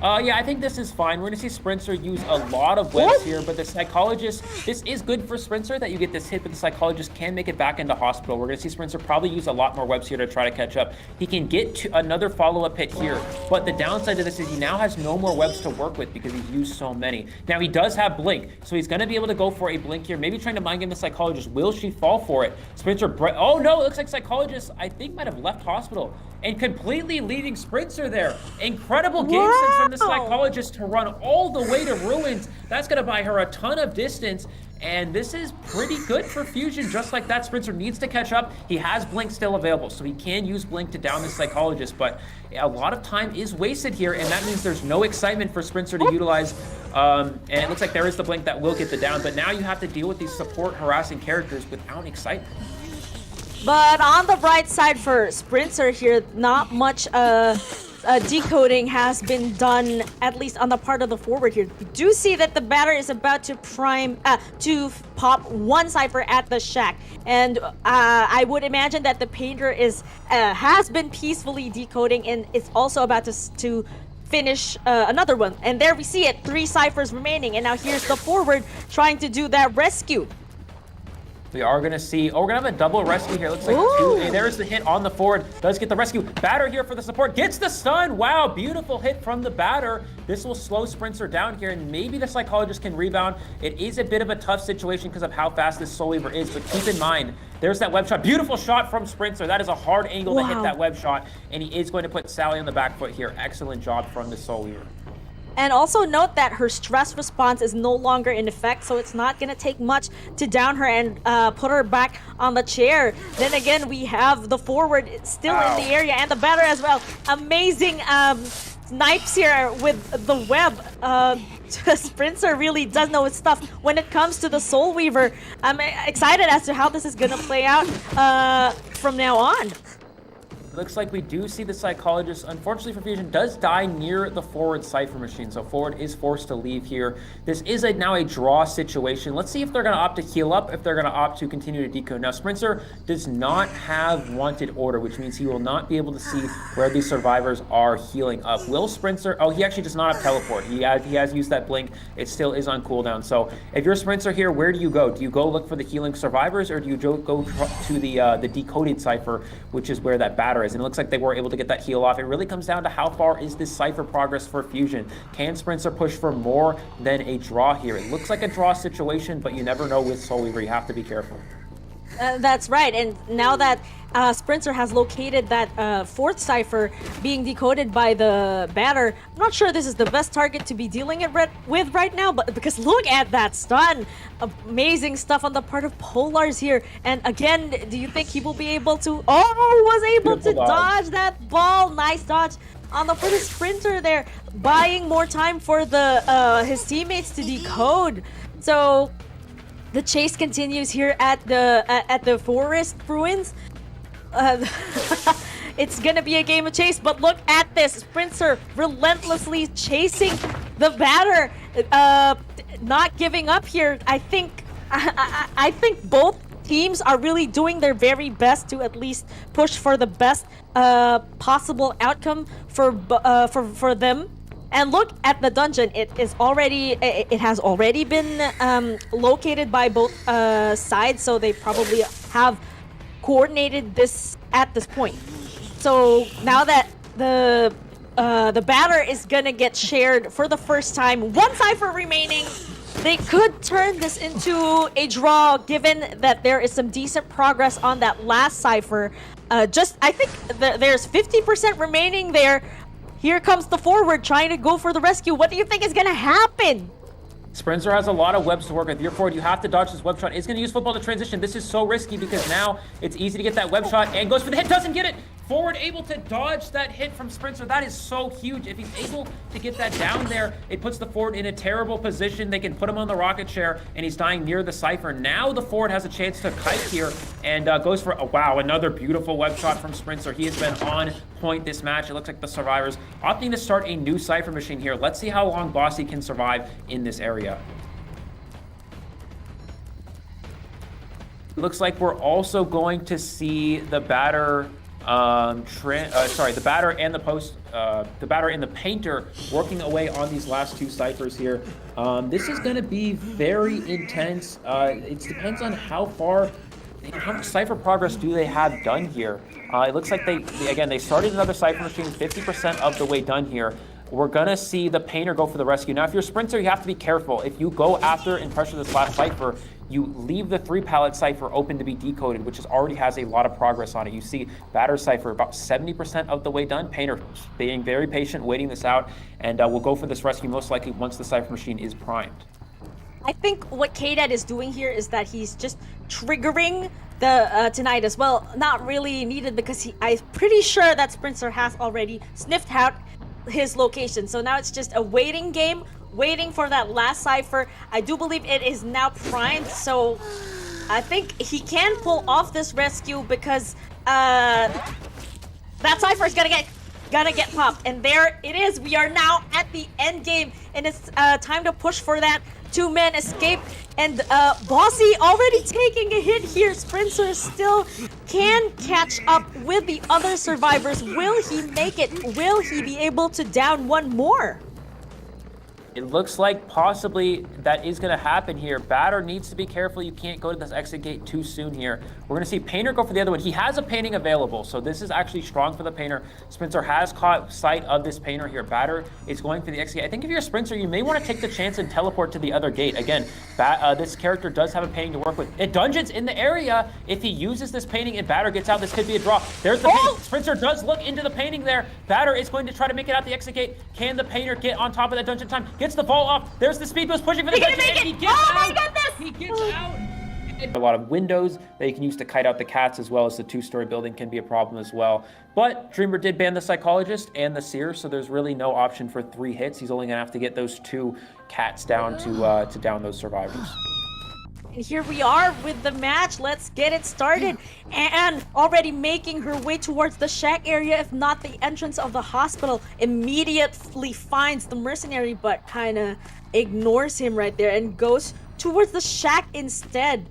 Yeah, I think this is fine. We're going to see Sprinter use a lot of webs here, but the Psychologist, this is good for Sprinter that you get this hit, but the Psychologist can make it back into hospital. We're going to see Sprinter probably use a lot more webs here to try to catch up. He can get to another follow-up hit here, but the downside to this is he now has no more webs to work with because he's used so many. Now, he does have Blink, so he's going to be able to go for a Blink here, maybe trying to mind game the Psychologist. Will she fall for it? Sprinter, oh no, it looks like Psychologist, I think, might have left hospital and completely leaving Sprinter there. Incredible game sense from the Psychologist to run all the way to Ruins. That's going to buy her a ton of distance, and this is pretty good for Fusion. Just like that, Sprinter needs to catch up. He has Blink still available, so he can use Blink to down the Psychologist, but a lot of time is wasted here, and that means there's no excitement for Sprinter to utilize, and it looks like there is the Blink that will get the down, but now you have to deal with these support harassing characters without excitement. But on the bright side for Sprinter here, not much decoding has been done, at least on the part of the forward here. We do see that the batter is about to pop one cipher at the shack, and I would imagine that the painter has been peacefully decoding and is also about to finish another one. And there we see it, 3 ciphers remaining, and now here's the forward trying to do that rescue. We are going to see, we're going to have a double rescue here. Looks like 2. Hey, there's the hit on the forward. Does get the rescue. Batter here for the support. Gets the stun. Wow, beautiful hit from the batter. This will slow Sprinter down here, and maybe the Psychologist can rebound. It is a bit of a tough situation because of how fast this Soul Weaver is, but keep in mind, there's that web shot. Beautiful shot from Sprinter. That is a hard angle to hit that web shot, and he is going to put Sally on the back foot here. Excellent job from the Soul Weaver. And also note that her stress response is no longer in effect, so it's not going to take much to down her and put her back on the chair. Then again, we have the forward still in the area and the batter as well. Amazing snipes here with the web. Sprinter really does know his stuff when it comes to the Soul Weaver. I'm excited as to how this is going to play out from now on. Looks like we do see the Psychologist, unfortunately for Fusion, does die near the forward Cypher machine, so forward is forced to leave here. This is now a draw situation. Let's see if they're going to opt to heal up, if they're going to opt to continue to decode. Now, Sprinter does not have wanted order, which means he will not be able to see where these survivors are healing up. Will Sprinter... Oh, he actually does not have teleport. He has used that blink. It still is on cooldown. So if you're Sprinter here, where do you go? Do you go look for the healing survivors, or do you go to the decoded Cypher, which is where that batter is? And it looks like they were able to get that heal off. It really comes down to how far is this Cypher progress for Fusion. Can Sprinter push for more than a draw here? It looks like a draw situation, but you never know with Soul Weaver. You have to be careful. That's right, and now that Sprinter has located that 4th cipher being decoded by the batter, I'm not sure this is the best target to be dealing with right now, but because look at that stun. Amazing stuff on the part of Polars here. And again, do you think he will be able to... Oh, was able to dodge that ball. Nice dodge on the part of Sprinter there, buying more time for the his teammates to decode. So the chase continues here at the forest ruins. It's gonna be a game of chase, but look at this. Sprinter relentlessly chasing the batter, not giving up here. I think both teams are really doing their very best to at least push for the best possible outcome for them. And look at the dungeon. It has already been located by both sides, so they probably have coordinated this at this point. So now that the batter is gonna get shared for the first time, 1 cipher remaining, they could turn this into a draw, given that there is some decent progress on that last cipher. I think there's 50% remaining there. Here comes the forward trying to go for the rescue. What do you think is going to happen? Sprinter has a lot of webs to work with. Your forward, you have to dodge this web shot. It's going to use football to transition. This is so risky because now it's easy to get that web shot and goes for the hit. Doesn't get it. Forward able to dodge that hit from Sprinter. That is so huge. If he's able to get that down there, it puts the forward in a terrible position. They can put him on the rocket chair, and he's dying near the cipher. Now the forward has a chance to kite here and goes for, wow, another beautiful web shot from Sprinter. He has been on point this match. It looks like the survivors opting to start a new cipher machine here. Let's see how long Bossy can survive in this area. Looks like we're also going to see the batter, the batter and the batter and the painter working away on these last 2 ciphers here. This is going to be very intense. It depends on how much cipher progress do they have done here. It looks like they started another cipher machine, 50% of the way done here. We're going to see the painter go for the rescue. Now, if you're a Sprinter, you have to be careful. If you go after and pressure this last cipher, you leave the 3-pallet cipher open to be decoded, which already has a lot of progress on it. You see batter cipher about 70% of the way done. Painter being very patient, waiting this out, and we'll go for this rescue most likely once the cipher machine is primed. I think what KDAD is doing here is that he's just triggering the tonight as well. Not really needed because I'm pretty sure that Sprinter has already sniffed out his location. So now it's just a waiting game, waiting for that last cipher. I do believe it is now primed, so I think he can pull off this rescue because that cipher is gonna get gonna get popped. And there it is. We are now at the end game, and it's time to push for that two-man escape. And Bossy already taking a hit here. Sprinter still can catch up with the other survivors. Will he make it? Will he be able to down one more? It looks like possibly that is going to happen here. Batter needs to be careful. You can't go to this exit gate too soon here. We're going to see Painter go for the other one. He has a painting available, so this is actually strong for the Painter. Sprinter has caught sight of this Painter here. Batter is going for the exit gate. I think if you're a Sprinter, you may want to take the chance and teleport to the other gate. Again, this character does have a painting to work with. Dungeon's in the area. If he uses this painting and Batter gets out, this could be a draw. There's the painting. Sprinter does look into the painting there. Batter is going to try to make it out the exit gate. Can the Painter get on top of that dungeon time? Gets the ball off. There's the speed boost pushing for the dungeon, and he gets out. My goodness! He gets out. A lot of windows that you can use to kite out the cats, as well as the two-story building can be a problem as well. But Dreamer did ban the Psychologist and the Seer, so there's really no option for 3 hits. He's only gonna have to get those 2 cats down to down those survivors. And here we are with the match. Let's get it started. And already making her way towards the shack area, if not the entrance of the hospital, immediately finds the mercenary, but kind of ignores him right there and goes towards the shack instead.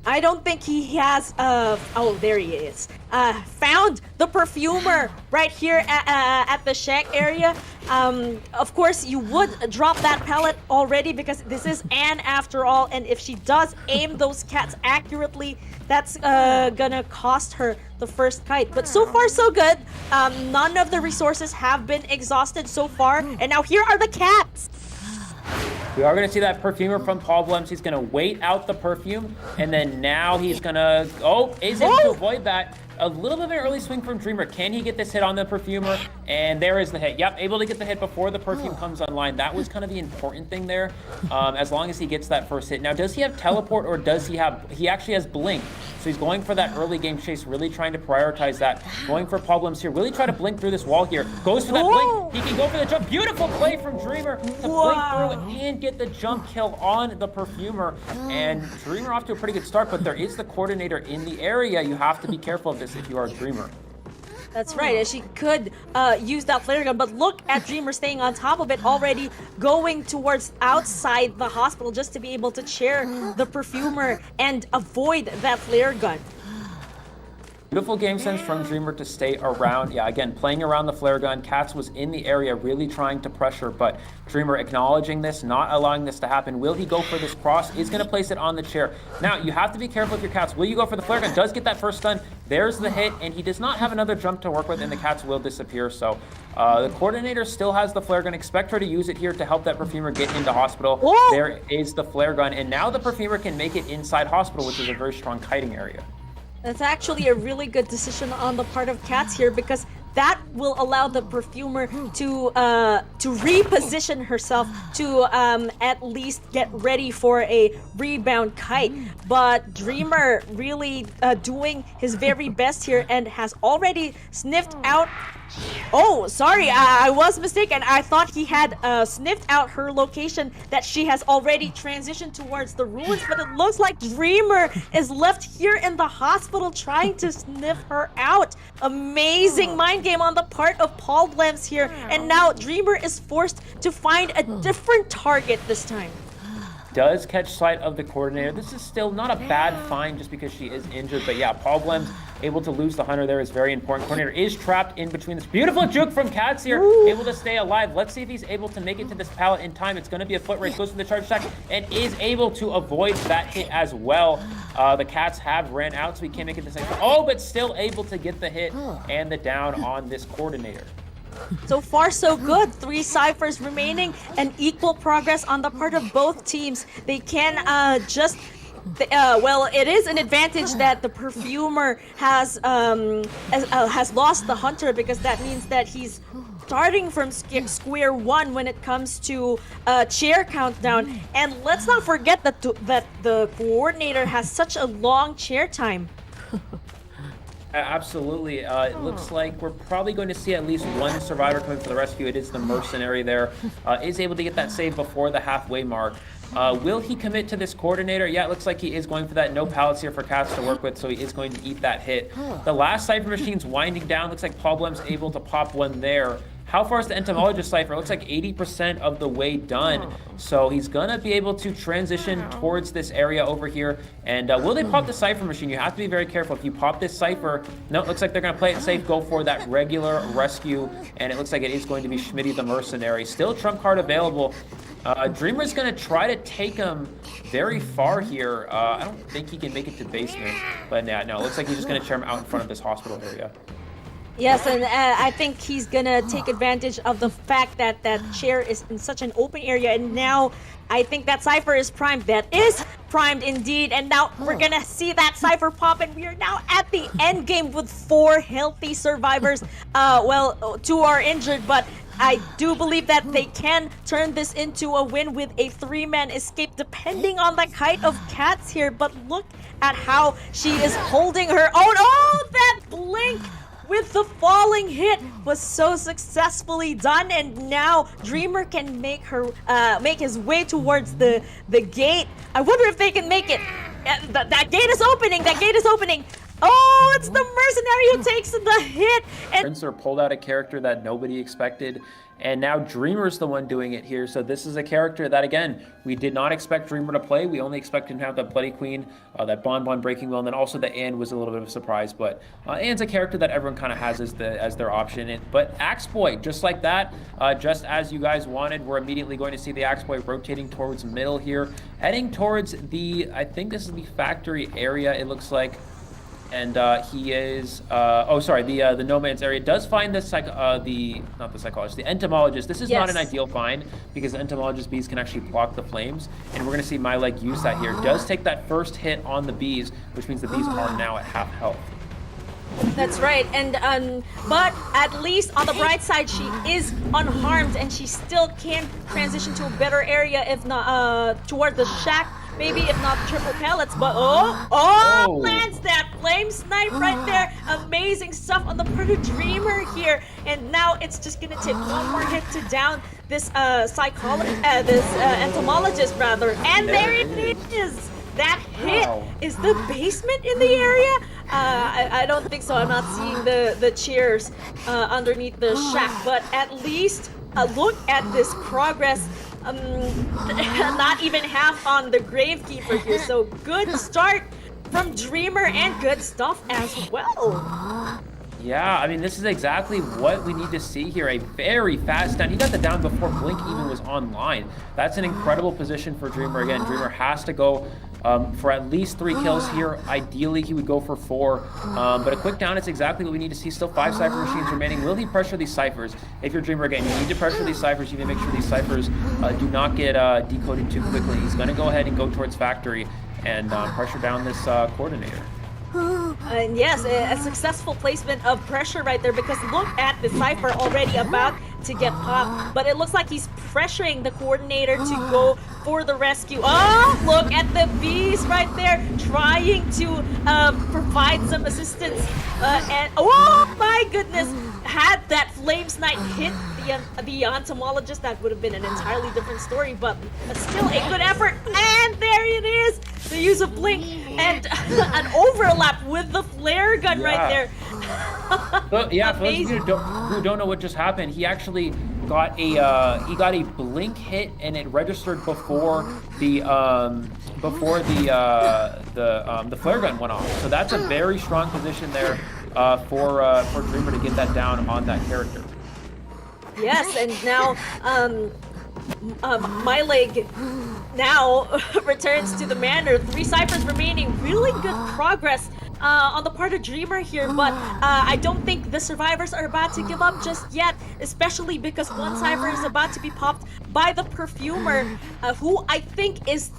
I don't think he has, oh, there he is. Found the perfumer right here at the shack area. Of course, you would drop that pallet already because this is Anne after all. And if she does aim those cats accurately, that's gonna cost her the first kite. But so far, so good. None of the resources have been exhausted so far. And now here are the cats. We are going to see that perfumer from Problems. He's going to wait out the perfume, and then now he's going to... Oh, is able to avoid that. A little bit of an early swing from Dreamer. Can he get this hit on the perfumer? And there is the hit. Yep, able to get the hit before the perfume comes online. That was kind of the important thing there, as long as he gets that first hit. Now, does he have teleport, or does he have... He actually has blink. So he's going for that early game chase, really trying to prioritize that. Going for Problems here. Really try to blink through this wall here. Goes for that blink. He can go for the jump. Beautiful play from Dreamer to blink through and get the jump kill on the perfumer. And Dreamer off to a pretty good start, but there is the coordinator in the area. You have to be careful of this if you are a Dreamer. That's right, and she could use that flare gun, but look at Dreamer staying on top of it, already going towards outside the hospital just to be able to chair the perfumer and avoid that flare gun. Beautiful game sense from Dreamer to stay around. Yeah, again, playing around the flare gun. Cats was in the area really trying to pressure, but Dreamer acknowledging this, not allowing this to happen. Will he go for this cross? Is going to place it on the chair. Now, you have to be careful with your cats. Will you go for the flare gun? Does get that first stun. There's the hit, and he does not have another jump to work with, and the cats will disappear. So the coordinator still has the flare gun. Expect her to use it here to help that perfumer get into hospital. Whoa. There is the flare gun, and now the perfumer can make it inside hospital, which is a very strong kiting area. That's actually a really good decision on the part of Cats here, because that will allow the perfumer to reposition herself to at least get ready for a rebound kite. But Dreamer really doing his very best here and has already sniffed out... Oh, sorry, I was mistaken. I thought he had sniffed out her location, that she has already transitioned towards the ruins, but it looks like Dreamer is left here in the hospital trying to sniff her out. Amazing mind game on the part of Paul Blems here, and now Dreamer is forced to find a different target this time. Does catch sight of the coordinator. This is still not a bad find just because she is injured, but yeah, Paul Blems able to lose the hunter there is very important. Coordinator is trapped in between this. Beautiful juke from Cats here, able to stay alive. Let's see if he's able to make it to this pallet in time. It's going to be a foot race, goes for the charge attack, and is able to avoid that hit as well. The Cats have ran out, so he can't make it this next. Oh, but still able to get the hit and the down on this coordinator. So far, so good. 3 ciphers remaining and equal progress on the part of both teams. They can well, it is an advantage that the perfumer has lost the hunter, because that means that he's starting from square one when it comes to chair countdown. And let's not forget that the coordinator has such a long chair time. Absolutely. It looks like we're probably going to see at least one survivor coming for the rescue. It is the mercenary there. Is able to get that save before the halfway mark. Will he commit to this coordinator? Yeah, it looks like he is going for that. No pallets here for Cats to work with, so he is going to eat that hit. The last Cypher machine's winding down. Looks like Problem's able to pop one there. How far is the entomologist Cypher? Looks like 80% of the way done. So he's gonna be able to transition towards this area over here. And will they pop the Cypher machine? You have to be very careful. If you pop this Cypher, no, it looks like they're gonna play it safe, go for that regular rescue. And it looks like it is going to be Schmitty the Mercenary. Still trump card available. Dreamer's gonna try to take him very far here. I don't think he can make it to basement. But yeah, no, it looks like he's just gonna chair him out in front of this hospital area. Yes, and I think he's gonna take advantage of the fact that that chair is in such an open area, and now I think that Cypher is primed. That is primed indeed, and now we're gonna see that Cypher pop, and we are now at the end game with 4 healthy survivors. Well, 2 are injured, but I do believe that they can turn this into a win with a 3-man escape, depending on the kite of Cats here. But look at how she is holding her own. Oh, that blink with the falling hit was so successfully done, and now Dreamer can make his way towards the gate. I wonder if they can make it. That gate is opening. That gate is opening. Oh, it's the mercenary who takes the hit. And Princer pulled out a character that nobody expected, and now Dreamer's the one doing it here. So this is a character that, again, we did not expect Dreamer to play. We only expected him to have that Bloody Queen, that Bonbon Breaking Wheel, and then also the Ann was a little bit of a surprise. But Ann's a character that everyone kind of has as their option. But Axe Boy, just like that, just as you guys wanted, we're immediately going to see the Axe Boy rotating towards middle here, heading towards the, I think this is the factory area, it looks like. And he is, the no man's area does find the entomologist. This is not an ideal find because the entomologist bees can actually block the flames, and we're gonna see My Leg use that here. Does take that first hit on the bees, which means the bees are now at half health. that's right, and but at least on the bright side, she is unharmed, and she still can transition to a better area, if not toward the shack. Maybe if not triple pellets, but lands that flame snipe right there. Amazing stuff on the part of Dreamer here, and now it's just gonna take one more hit to down this entomologist rather, and there it is. That hit is the basement in the area. I don't think so. I'm not seeing the chairs underneath the shack, but at least look at this progress. Not even half on the Gravekeeper here, so good start from Dreamer and good stuff as well. Yeah, I mean, this is exactly what we need to see here. A very fast down. He got the down before Blink even was online. That's an incredible position for Dreamer. Again, Dreamer has to go for at least 3 kills here. Ideally, he would go for 4. But a quick down is exactly what we need to see. Still 5 Cypher machines remaining. Will he pressure these Cyphers? If you're Dreamer, again, you need to pressure these Cyphers. You need to make sure these Cyphers do not get decoded too quickly. He's going to go ahead and go towards Factory and pressure down this coordinator. And yes, a successful placement of pressure right there, because look at the Cypher already about to get popped, but it looks like he's pressuring the coordinator to go for the rescue. Oh, look at the bees right there trying to provide some assistance, and oh my goodness, had that flame snipe hit the entomologist, that would have been an entirely different story, but still a good effort. And there it is, the use of Blink and an overlap with the flare gun right there. But yeah, for those of you who don't know what just happened, he actually got a blink hit, and it registered before the flare gun went off. So that's a very strong position there for Dreamer to get that down on that character. Yes, and now My Leg now returns to the manor. 3 Cyphers remaining. Really good progress on the part of Dreamer here, but I don't think the survivors are about to give up just yet, especially because one Cypher is about to be popped by the Perfumer, who I think is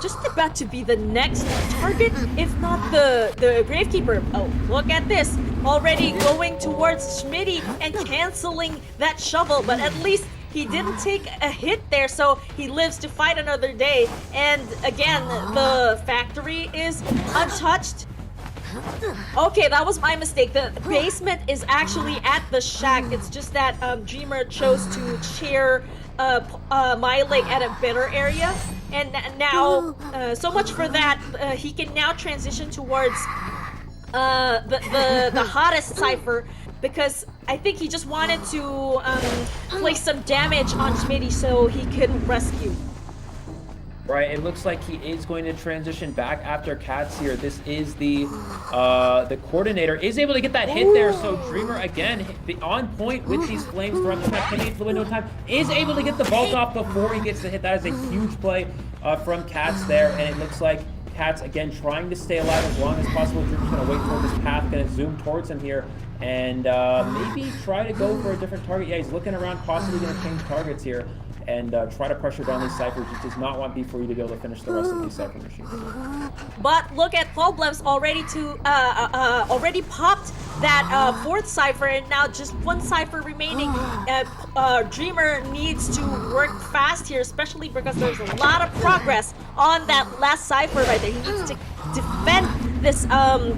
just about to be the next target, if not the Gravekeeper. Oh, look at this. Already going towards Schmitty and canceling that shovel, but at least he didn't take a hit there, so he lives to fight another day. And again, the factory is untouched. Okay, that was my mistake. The basement is actually at the shack. It's just that Dreamer chose to chair my leg at a better area, and now so much for that. He can now transition towards the hottest Cypher, because I think he just wanted to place some damage on Schmitty so he could rescue. Right, it looks like he is going to transition back after Cats here. This is the coordinator is able to get that hit there. So Dreamer again on point with these flames throughout the match, coming into the window of time, is able to get the vault off before he gets the hit. That is a huge play from Cats there, and it looks like Cats again trying to stay alive as long as possible. Dreamer's gonna wait for this path, gonna zoom towards him here, and maybe try to go for a different target. Yeah, he's looking around, possibly gonna change targets here and try to pressure down these Cyphers. He does not want B4U to be able to finish the rest of these Cypher machines. But look at Problems already already popped that fourth Cypher, and now just one Cypher remaining. Dreamer needs to work fast here, especially because there's a lot of progress on that last Cypher right there. He needs to defend this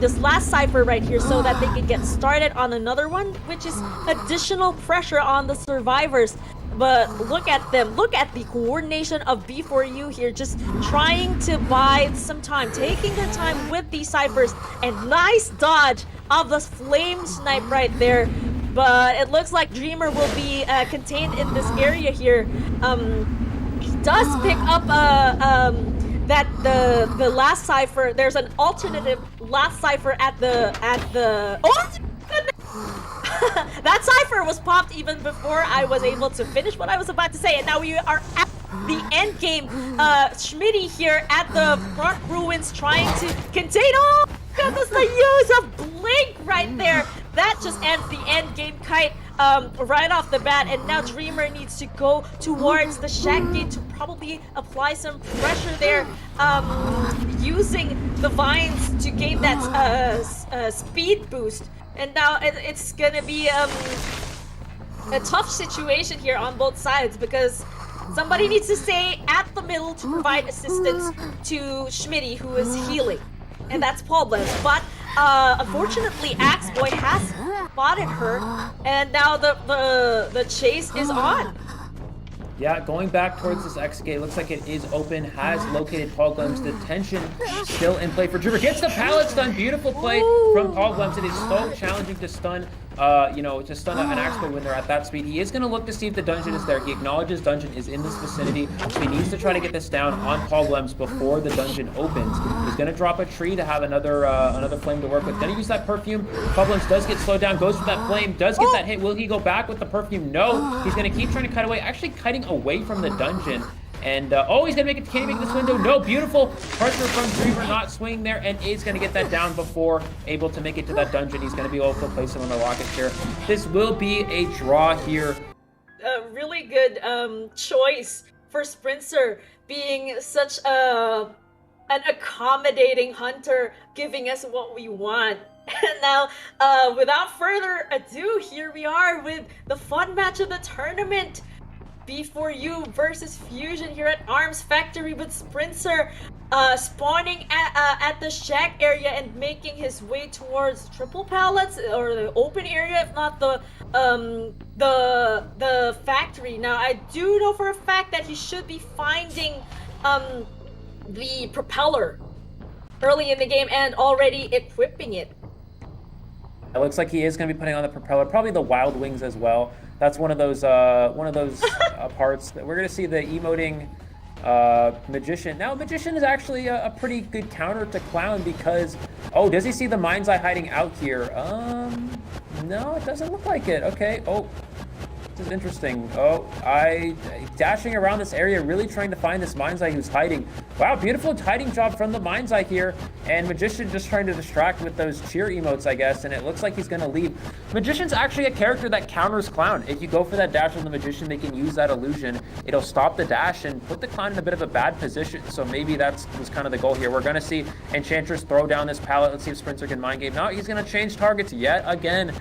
this last Cypher right here so that they can get started on another one, which is additional pressure on the survivors. But look at them. Look at the coordination of B4U here, just trying to buy some time, taking their time with these Cyphers, and nice dodge of the flame snipe right there. But it looks like Dreamer will be contained in this area here. He does pick up that the last Cypher. There's an alternative last Cypher at the oh! That Cypher was popped even before I was able to finish what I was about to say, and now we are at the end game. Schmitty here at the front ruins trying to contain. Oh goodness, the use of Blink right there. That just ends the end game kite right off the bat, and now Dreamer needs to go towards the shack gate to probably apply some pressure there, using the vines to gain that speed boost. And now it's gonna be a tough situation here on both sides, because somebody needs to stay at the middle to provide assistance to Schmitty, who is healing, and that's Problems. But unfortunately, Axeboy has spotted her, and now the chase is on. Yeah, going back towards this X gate, looks like it is open, has located Problems. The tension still in play for Dreamer. Gets the pallet stun, beautiful play from Problems. It is so challenging to stun, to stun an Axeboy when they're at that speed. He is going to look to see if the dungeon is there. He acknowledges dungeon is in this vicinity, so he needs to try to get this down on Problems before the dungeon opens. He's going to drop a tree to have another flame to work with. Going to use that perfume. Problems does get slowed down, goes for that flame, does get that hit. Will he go back with the perfume? No. He's going to keep trying to cut away, actually cutting away from the dungeon. And he's gonna make it. Can he make this window? No. Beautiful pressure from Dreamer, not swinging there, and is gonna get that down before able to make it to that dungeon. He's gonna be able to place him on the rocket chair. This will be a draw here. A really good choice for Sprinter, being such an accommodating hunter, giving us what we want. And now, without further ado, here we are with the fun match of the tournament. B4U versus Fusion here at Arms Factory, with Sprinter spawning at the shack area and making his way towards triple pallets, or the open area, if not the factory. Now, I do know for a fact that he should be finding the propeller early in the game and already equipping it. It looks like he is going to be putting on the propeller, probably the Wild Wings as well. That's one of those parts that we're going to see the emoting Magician. Now, Magician is actually a pretty good counter to Clown, because does he see the Mind's Eye hiding out here? No, it doesn't look like it. Okay. This is interesting. Dashing around this area, really trying to find this Mind's Eye who's hiding. Wow, beautiful hiding job from the Mind's Eye here. And Magician just trying to distract with those cheer emotes, I guess. And it looks like he's going to leave. Magician's actually a character that counters Clown. If you go for that dash on the Magician, they can use that illusion. It'll stop the dash and put the Clown in a bit of a bad position. So maybe that was kind of the goal here. We're going to see Enchantress throw down this pallet. Let's see if Sprinter can mind game. No, he's going to change targets yet again.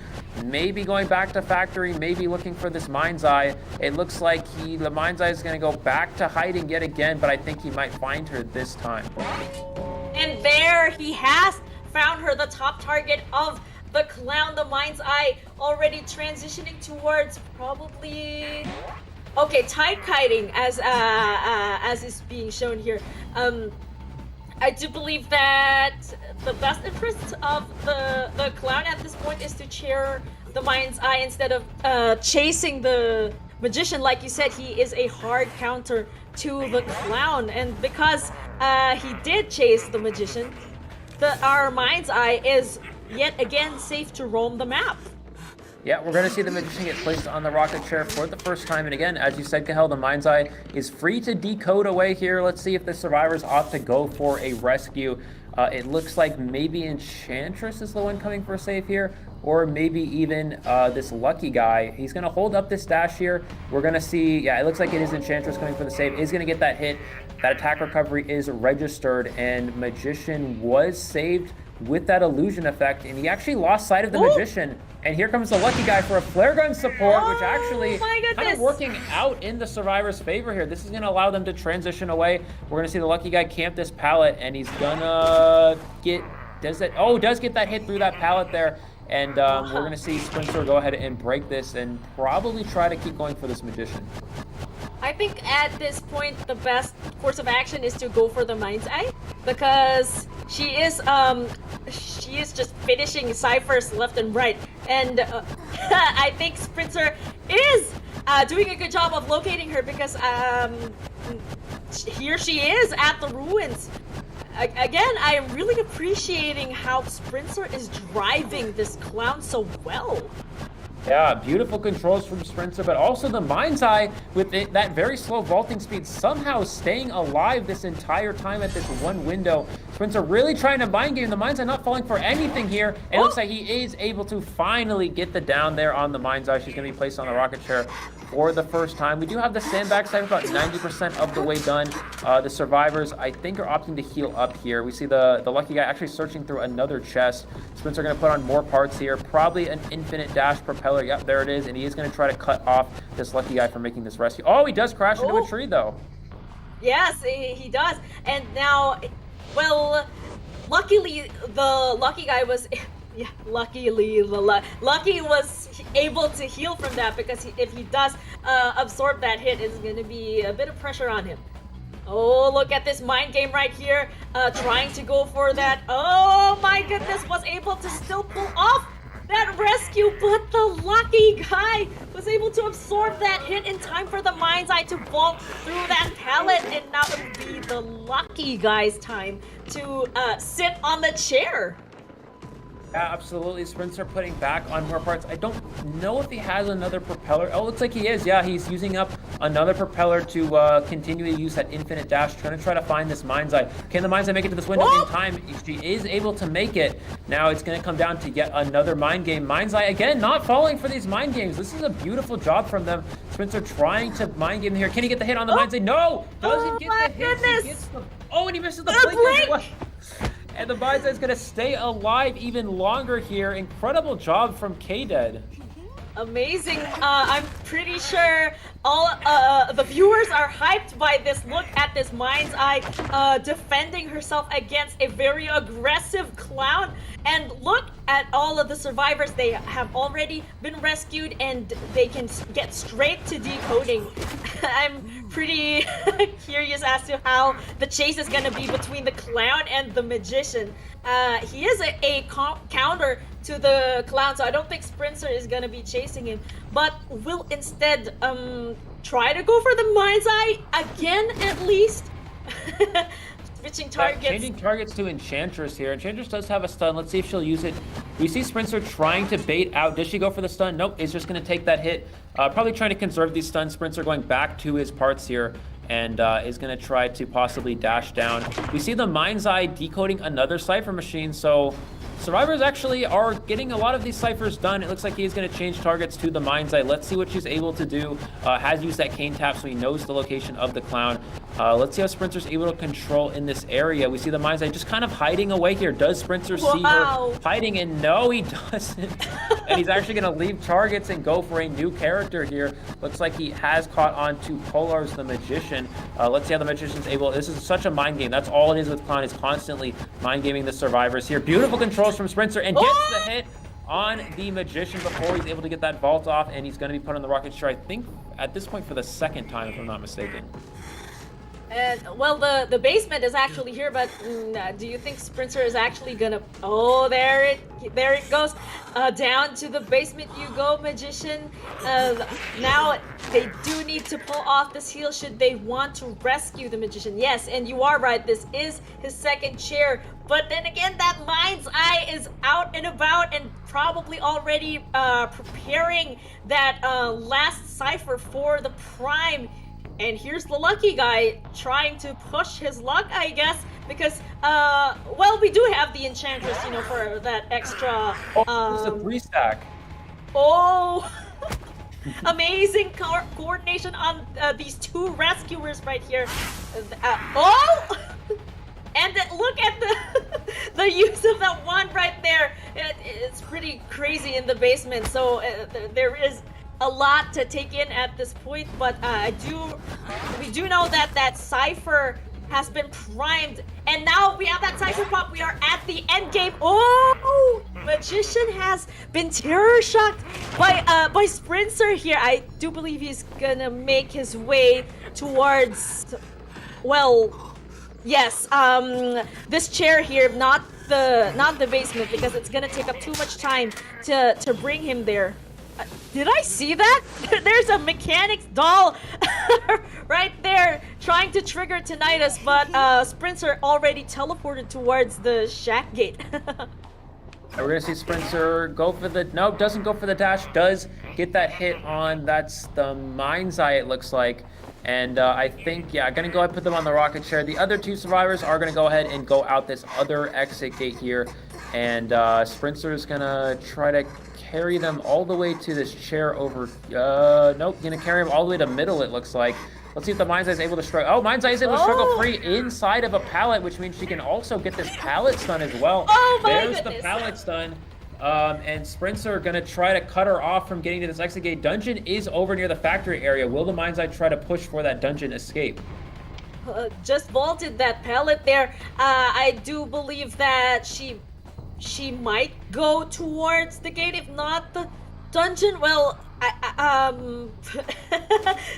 Maybe going back to factory, maybe looking for this Mind's Eye. It looks like the Mind's Eye is going to go back to hiding yet again, but I think he might find her this time. And there he has found her, the top target of the Clown, the Mind's Eye, already transitioning towards probably Okay, tide kiting as is being shown here. I do believe that the best interest of the clown at this point is to cheer the mind's eye instead of chasing the magician. Like you said, he is a hard counter to the clown, and because he did chase the magician, our mind's eye is yet again safe to roam the map. Yeah, we're going to see the magician get placed on the rocket chair for the first time. And again, as you said, Cahel, the mind's eye is free to decode away here. Let's see if the survivors opt to go for a rescue. It looks like maybe Enchantress is the one coming for a save here, or maybe even this lucky guy. He's going to hold up this dash here. We're going to see, yeah, it looks like it is Enchantress coming for the save. Is going to get that hit. That attack recovery is registered, and Magician was saved with that illusion effect, and he actually lost sight of the magician. And here comes the lucky guy for a flare gun support, which actually kind of working out in the survivor's favor here. This is going to allow them to transition away. We're going to see the lucky guy camp this pallet, and he's gonna get, does get that hit through that pallet there. And we're going to see Sprinter go ahead and break this and probably try to keep going for this magician. I think at this point the best course of action is to go for the mind's eye, because she is just finishing ciphers left and right, and I think Sprinter is doing a good job of locating her, because here she is at the ruins. Again, I am really appreciating how Sprinter is driving this clown so well. Yeah, beautiful controls from Sprinter, but also the mind's eye with that very slow vaulting speed, somehow staying alive this entire time at this one window. Sprinter really trying to mind game. The mind's eye not falling for anything here. And it looks like he is able to finally get the down there on the mind's eye. She's going to be placed on the rocket chair for the first time. We do have the sandbag side about 90% of the way done. The survivors, I think, are opting to heal up here. We see the lucky guy actually searching through another chest. Sprinter going to put on more parts here. Probably an infinite dash propeller. Yep, there it is. And he is going to try to cut off this lucky guy from making this rescue. Oh, he does crash into a tree, though. Yes, he does. And now, well, luckily, the lucky guy was... Yeah, luckily, Lucky was able to heal from that, because if he does absorb that hit, it's going to be a bit of pressure on him. Oh, look at this mind game right here, trying to go for that. Oh my goodness, was able to still pull off that rescue, but the lucky guy was able to absorb that hit in time for the mind's eye to vault through that pallet, and now it will be the lucky guy's time to sit on the chair. Yeah, absolutely. Sprinter putting back on more parts. I don't know if he has another propeller. Oh, looks like he is. Yeah, he's using up another propeller to continue to use that infinite dash, trying to find this mind's eye. Can the mind's eye make it to this window in time? She is able to make it. Now it's going to come down to yet another mind game. Mind's eye, again, not falling for these mind games. This is a beautiful job from them. Sprinter trying to mind game here. Can he get the hit on the mind's eye? No! Doesn't get the hit. He gets the... Oh, and he misses the blink as well. And the mind's eye is going to stay alive even longer here. Incredible job from K-Dead. Amazing. I'm pretty sure all the viewers are hyped by this look at this mind's eye defending herself against a very aggressive clown. And look at all of the survivors. They have already been rescued, and they can get straight to decoding. I'm pretty curious as to how the chase is going to be between the clown and the magician. He is a counter to the clown, so I don't think Sprinter is going to be chasing him, but will instead try to go for the mind's eye again, at least. Switching targets. Changing targets to Enchantress here. Enchantress does have a stun. Let's see if she'll use it. We see Sprinter trying to bait out. Does she go for the stun? Nope. Is just going to take that hit. Probably trying to conserve these stuns. Sprinter going back to his parts here, and is going to try to possibly dash down. We see the mind's eye decoding another cipher machine, so survivors actually are getting a lot of these ciphers done. It looks like he's going to change targets to the mind's eye. Let's see what she's able to do. Has used that cane tap, so he knows the location of the clown. Let's see how Sprinter's able to control in this area. We see the mind's eye just kind of hiding away here. Does Sprinter see her hiding? And no, he doesn't. And he's actually going to leave targets and go for a new character here. Looks like he has caught on to Polar's the Magician. Let's see how the Magician's able. This is such a mind game. That's all it is with Clown, is constantly mind gaming the survivors here. Beautiful controls from Sprinter, and gets the hit. on the Magician before he's able to get that vault off, and he's going to be put on the rocket chair, I think, at this point for the second time, if I'm not mistaken. And well, the basement is actually here, but do you think Sprinter is actually gonna? Oh, there it goes. Down to the basement you go, Magician. Now they do need to pull off this heal should they want to rescue the Magician. Yes, and you are right. This is his second chair. But then again, that Mind's Eye is out and about and probably already preparing that last cipher for the Prime. And here's the lucky guy trying to push his luck, I guess, because, well, we do have the Enchantress, you know, for that extra, it's a 3-stack. Oh, amazing coordination on these two rescuers right here. Oh! And look at the use of that one right there. It's pretty crazy in the basement, so there is a lot to take in at this point, but we do know that that cipher has been primed, and now we have that cipher pop. We are at the end game. Oh, Magician has been terror shocked by Sprinter here. I do believe he's gonna make his way towards, well, yes, this chair here, not the basement, because it's gonna take up too much time to bring him there. Did I see that? There's a mechanics doll right there trying to trigger tinnitus, but Sprinter already teleported towards the shack gate. We're gonna see Sprinter go for the, nope, doesn't go for the dash, does get that hit on, that's the Mind's Eye it looks like. And I think, yeah, gonna go ahead and put them on the rocket chair. The other two survivors are gonna go ahead and go out this other exit gate here. And Sprinter is gonna try to carry them all the way to this chair over, nope, gonna carry them all the way to middle, it looks like. Let's see if the Mind's Eye is able to struggle. Oh, Mind's Eye is able to struggle free inside of a pallet, which means she can also get this pallet stun as well. Oh my There's goodness. the pallet stun. And Sprinter are gonna try to cut her off from getting to this exit gate. Dungeon is over near the factory area. Will the Mind's Eye try to push for that dungeon escape? Just vaulted that pallet there. I do believe that she might go towards the gate, if not the dungeon. Well,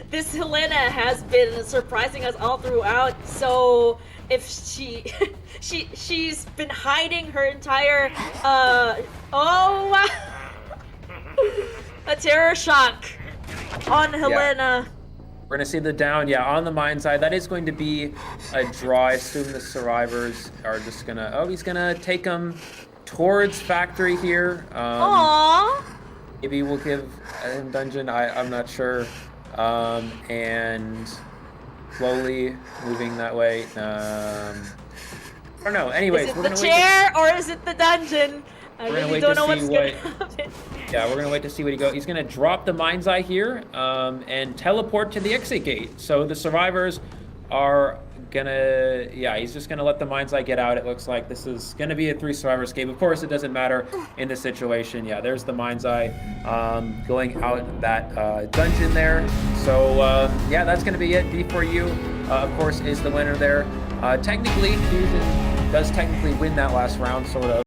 this Helena has been surprising us all throughout, so if she's been hiding her entire a terror shock on Helena. Yeah. We're gonna see the down, yeah, on the Mind's Eye. That is going to be a draw. I assume the survivors are just gonna, oh, he's gonna take them towards factory here. Aww. Maybe we'll give him dungeon, I'm not sure. And slowly moving that way. I don't know. Anyways, is it we're the gonna chair or is it the dungeon? I really don't know what's gonna happen. Yeah, we're gonna wait to see what he goes. He's gonna drop the Mind's Eye here and teleport to the exit gate. So the survivors are gonna, yeah, he's just gonna let the Mind's Eye get out. It looks like this is gonna be a 3-survivor escape. Of course, it doesn't matter in this situation. Yeah, there's the Mind's Eye going out that dungeon there. So yeah, that's gonna be it. B4U, of course, is the winner there. Technically, Fusion does technically win that last round, sort of.